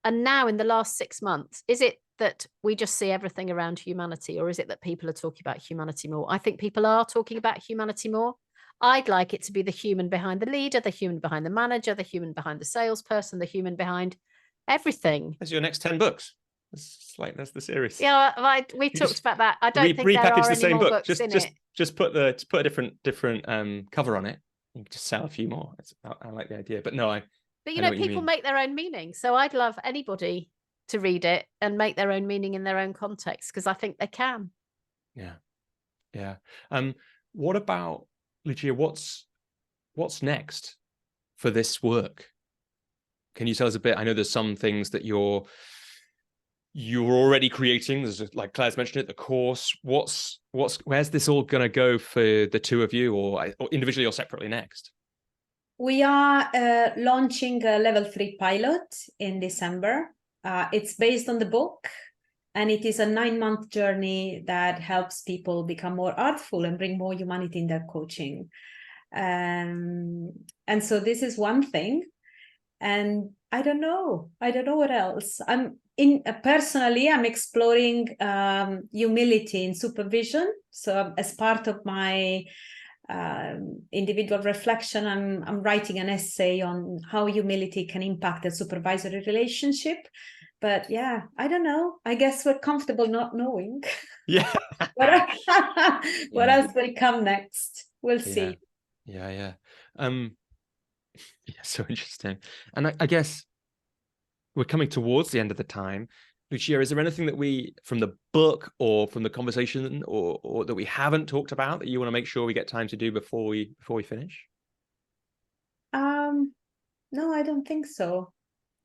and now in the last 6 months, is it that we just see everything around humanity, or is it that people are talking about humanity more? I think people are talking about humanity more. I'd like it to be the human behind the leader, the human behind the manager, the human behind the salesperson, the human behind everything. That's your next 10 books. That's the series. Yeah, we talked about that. I don't think there repackage are the any same more book. books in it. Just put a different cover on it. You can just sell a few more. I like the idea, but no, But I know what you people mean. make their own meaning. So I'd love anybody to read it and make their own meaning in their own context, because I think they can. Yeah. Yeah. What about, Lucia, what's next for this work? Can you tell us a bit? I know there's some things that you're already creating. There's, like Claire's mentioned it, the course. Where's this all gonna go for the two of you, or individually or separately next? We are launching a level 3 pilot in December. It's based on the book, and it is a 9-month journey that helps people become more artful and bring more humanity in their coaching. And so this is one thing. And I don't know what else. Personally, I'm exploring humility in supervision. So as part of my individual reflection, I'm writing an essay on how humility can impact a supervisory relationship. But yeah, I don't know. I guess we're comfortable not knowing. Yeah. What else will come next? We'll see. Yeah. Yeah, so interesting. And I guess we're coming towards the end of the time. Lucia, is there anything that we, from the book or from the conversation, or that we haven't talked about that you want to make sure we get time to do before we finish? No, I don't think so.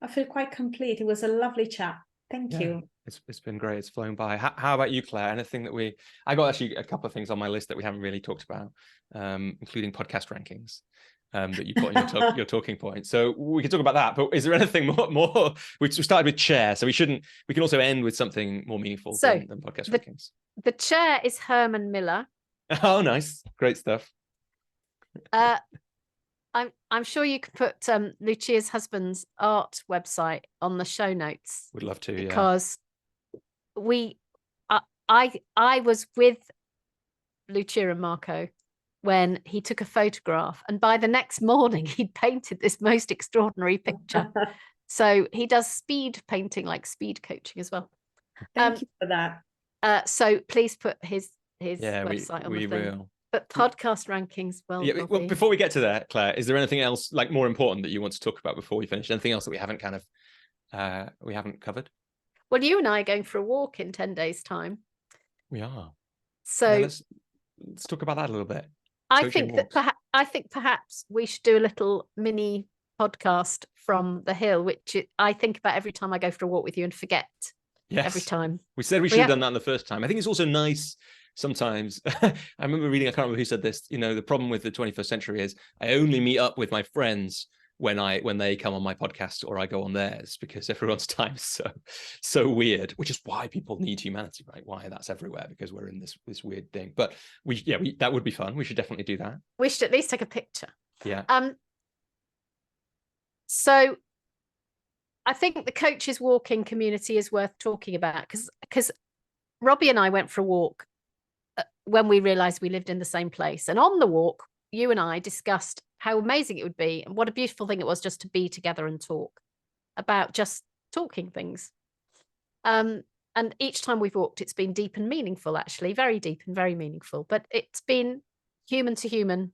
I feel quite complete. It was a lovely chat. Thank you. It's been great. It's flown by. How about you, Claire? Anything that I got actually a couple of things on my list that we haven't really talked about, including podcast rankings. That you put on your talking point. So we can talk about that. But is there anything more? We started with chair, so we can also end with something more meaningful than podcast rankings. The chair is Herman Miller. Oh, nice, great stuff. I'm sure you could put Lucia's husband's art website on the show notes. Would love to, because I was with Lucia and Marco when he took a photograph, and by the next morning he'd painted this most extraordinary picture. So he does speed painting, like speed coaching as well. Thank you for that. So please put his website on the thing. Will. But podcast rankings, well, before we get to that, Claire, is there anything else like more important that you want to talk about before we finish? Anything else that we haven't covered? Well, you and I are going for a walk in 10 days' time. We are. So let's talk about that a little bit. I think perhaps we should do a little mini podcast from the hill, which I think about every time I go for a walk with you and forget. Yes. Every time. We said we should have done that the first time. I think it's also nice sometimes. I remember reading, I can't remember who said this, the problem with the 21st century is I only meet up with my friends when they come on my podcast or I go on theirs, because everyone's time is so weird, which is why people need humanity, right? Why that's everywhere, because we're in this weird thing. But that would be fun. We should definitely do that. We should at least take a picture. Yeah. So I think the coaches walking community is worth talking about, because Robbie and I went for a walk when we realized we lived in the same place. And on the walk, you and I discussed how amazing it would be and what a beautiful thing it was just to be together and talk about just talking things. And each time we've walked, it's been deep and meaningful, actually, very deep and very meaningful. But it's been human to human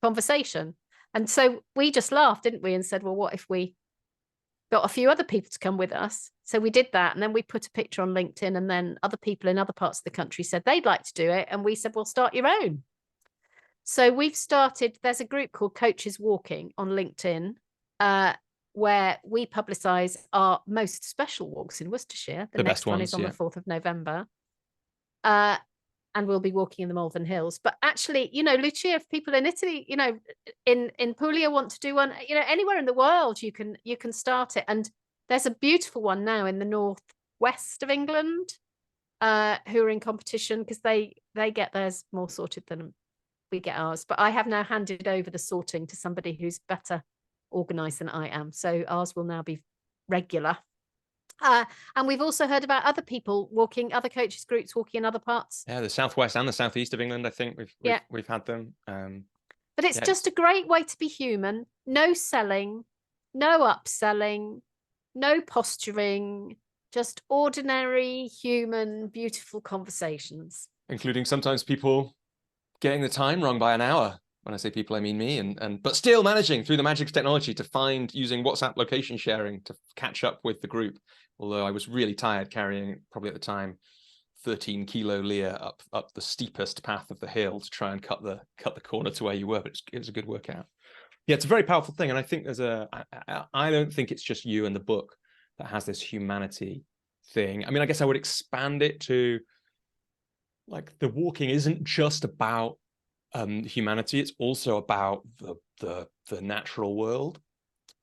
conversation. And so we just laughed, didn't we? And said, well, what if we got a few other people to come with us? So we did that. And then we put a picture on LinkedIn, and then other people in other parts of the country said they'd like to do it. And we said, well, start your own. So we've started, there's a group called Coaches Walking on LinkedIn, where we publicise our most special walks in Worcestershire. The next one is on the 4th of November. And we'll be walking in the Malvern Hills. But actually, Lucia, if people in Italy, in Puglia want to do one, anywhere in the world, you can start it. And there's a beautiful one now in the northwest of England, who are in competition because they they get theirs more sorted than we get ours. But I have now handed over the sorting to somebody who's better organized than I am. So ours will now be regular. And we've also heard about other people walking, other coaches groups walking in other parts. Yeah, the southwest and the southeast of England, I think we've had them. But it's just a great way to be human. No selling, no upselling, no posturing, just ordinary, human, beautiful conversations. Including sometimes people getting the time wrong by an hour. When I say people, I mean me, but still managing through the magic of technology to find, using WhatsApp location sharing to catch up with the group. Although I was really tired carrying, probably at the time, 13 kilo Lear up the steepest path of the hill to try and cut the corner to where you were, but it was a good workout. Yeah, it's a very powerful thing. And I think I don't think it's just you and the book that has this humanity thing. I mean, I guess I would expand it to, like, the walking isn't just about humanity, it's also about the natural world.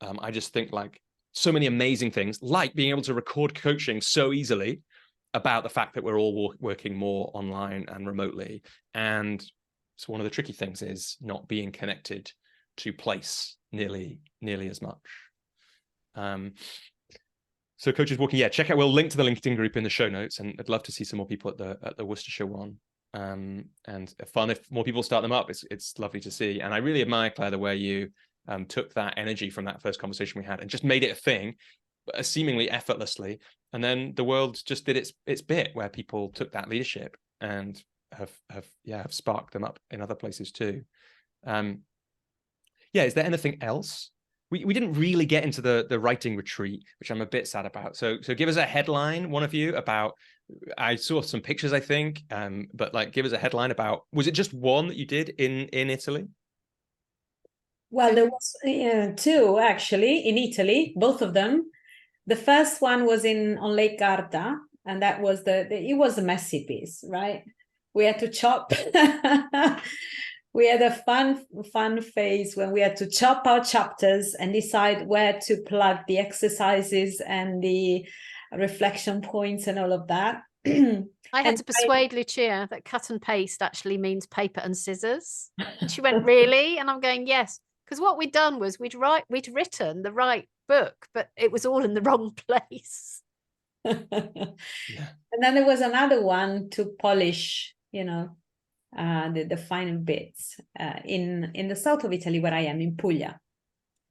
I just think, like, so many amazing things, like being able to record coaching so easily, about the fact that we're all working more online and remotely. And so one of the tricky things is not being connected to place nearly as much. So Coaches Walking, check out, we'll link to the LinkedIn group in the show notes, and I'd love to see some more people at the Worcestershire one. And fun if more people start them up. It's lovely to see. And I really admire, Claire, the way you took that energy from that first conversation we had and just made it a thing, seemingly effortlessly. And then the world just did its bit, where people took that leadership and have sparked them up in other places too. Is there anything else? We didn't really get into the writing retreat, which I'm a bit sad about. So give us a headline, one of you, about. I saw some pictures, I think, but like, give us a headline about. Was it just one that you did in Italy? Well, there was two actually in Italy, both of them. The first one was on Lake Garda, and that was it was a messy piece, right? We had to chop. We had a fun phase when we had to chop our chapters and decide where to plug the exercises and the reflection points and all of that. I had to persuade Lucia that cut and paste actually means paper and scissors. She went, really? And I'm going, yes. Because what we'd done was we'd written the right book, but it was all in the wrong place. And then there was another one to polish, the final bits in the south of Italy, where I am, in Puglia.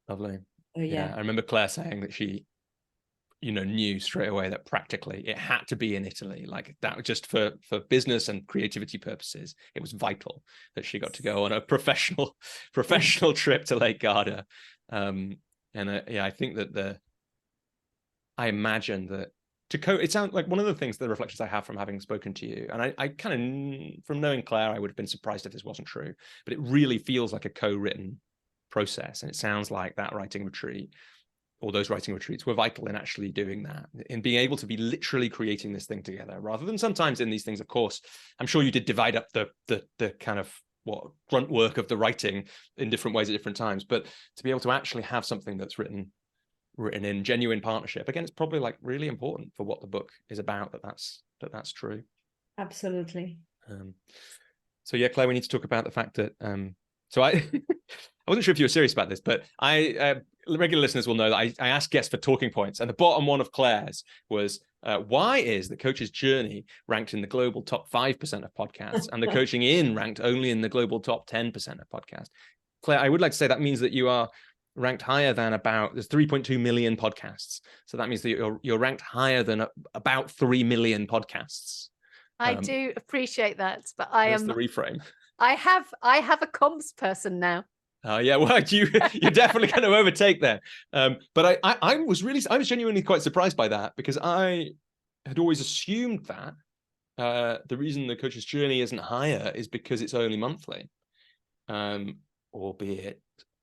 Lovely. Yeah, I remember Claire saying that she knew straight away that practically it had to be in Italy, like that, just for business and creativity purposes. It was vital that she got to go on a professional trip to Lake Garda. I think that I imagine that it sounds like one of the things, the reflections I have from having spoken to you, and I kind of, from knowing Claire, I would have been surprised if this wasn't true, but it really feels like a co-written process. And it sounds like that writing retreat, or those writing retreats, were vital in actually doing that, in being able to be literally creating this thing together, rather than sometimes in these things, of course, I'm sure you did divide up the kind of grunt work of the writing in different ways at different times, but to be able to actually have something that's written in genuine partnership, again, it's probably like really important for what the book is about, that's true. Absolutely. So yeah, Claire, we need to talk about the fact that so I wasn't sure if you were serious about this, but regular listeners will know that I asked guests for talking points, and the bottom one of Claire's was, why is the Coach's Journey ranked in the global top 5% of podcasts and the Coaching In ranked only in the global top 10% of podcasts? Claire, I would like to say that means that you are ranked higher than there's 3.2 million podcasts. So that means that you're ranked higher than about 3 million podcasts. I do appreciate that, but that's the reframe. I have a comms person now. Well, you're definitely going to overtake there. But I was genuinely quite surprised by that, because I had always assumed that the reason the Coach's Journey isn't higher is because it's only monthly, albeit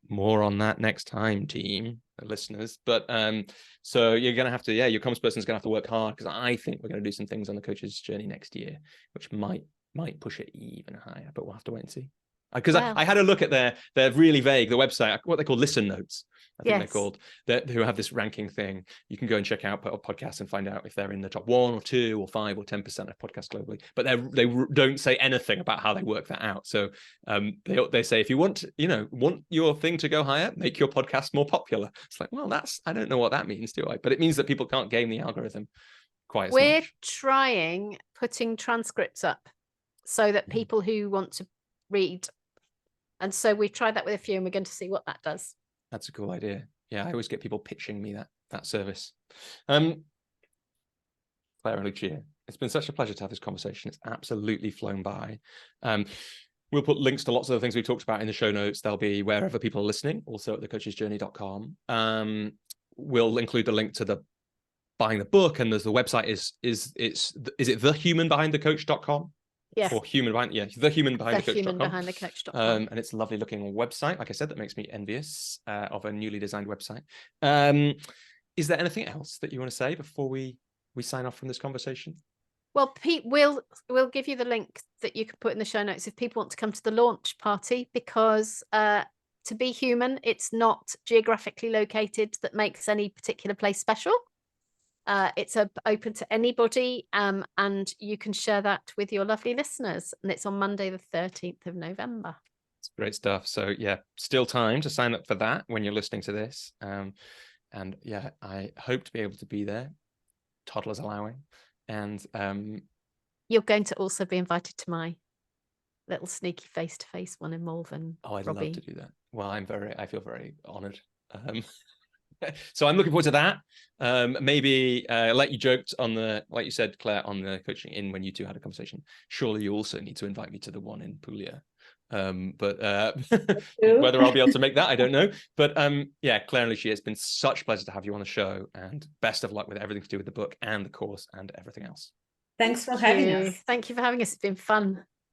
more on that next time, team listeners. But so you're going to have to, your comms person's going to have to work hard, because I think we're going to do some things on the Coach's Journey next year, which might push it even higher, but we'll have to wait and see. Because I had a look at they're really vague, the website, what they call listen notes, I think they're called, who have this ranking thing. You can go and check out podcasts and find out if they're in the top 1 or 2 or 5 or 10% of podcasts globally. But they don't say anything about how they work that out. So they say, if you want your thing to go higher, make your podcast more popular. It's like, well, I don't know what that means, do I? But it means that people can't game the algorithm quite as much. We're trying putting transcripts up so that people who want to read. And so we've tried that with a few, and we're going to see what that does. That's a cool idea. Yeah, I always get people pitching me that service. Claire and Lucia, it's been such a pleasure to have this conversation. It's absolutely flown by. We'll put links to lots of the things we talked about in the show notes. They'll be wherever people are listening, also at thecoachesjourney.com. We'll include the link to the buying the book, and there's the website is it thehumanbehindthecoach.com? Yes. Or thehumanbehindthecoach.com. And it's a lovely looking website, like I said, that makes me envious of a newly designed website. Is there anything else that you want to say before we sign off from this conversation? Well, Pete, we'll give you the link that you can put in the show notes if people want to come to the launch party, because to be human, it's not geographically located that makes any particular place special. It's open to anybody, and you can share that with your lovely listeners. And it's on Monday, the 13th of November. It's great stuff. So yeah, still time to sign up for that when you're listening to this. And yeah, I hope to be able to be there, toddlers allowing. And you're going to also be invited to my little sneaky face-to-face one in Malvern. Oh, I'd Robbie. love to do that. Well, I feel very honoured. So I'm looking forward to that. Maybe like you joked like you said, Claire, on the coaching in when you two had a conversation. Surely you also need to invite me to the one in Puglia. But whether I'll be able to make that, I don't know. But yeah, Claire and Lucia, it's been such a pleasure to have you on the show, and best of luck with everything to do with the book and the course and everything else. Thanks for having us. Thank you for having us. It's been fun.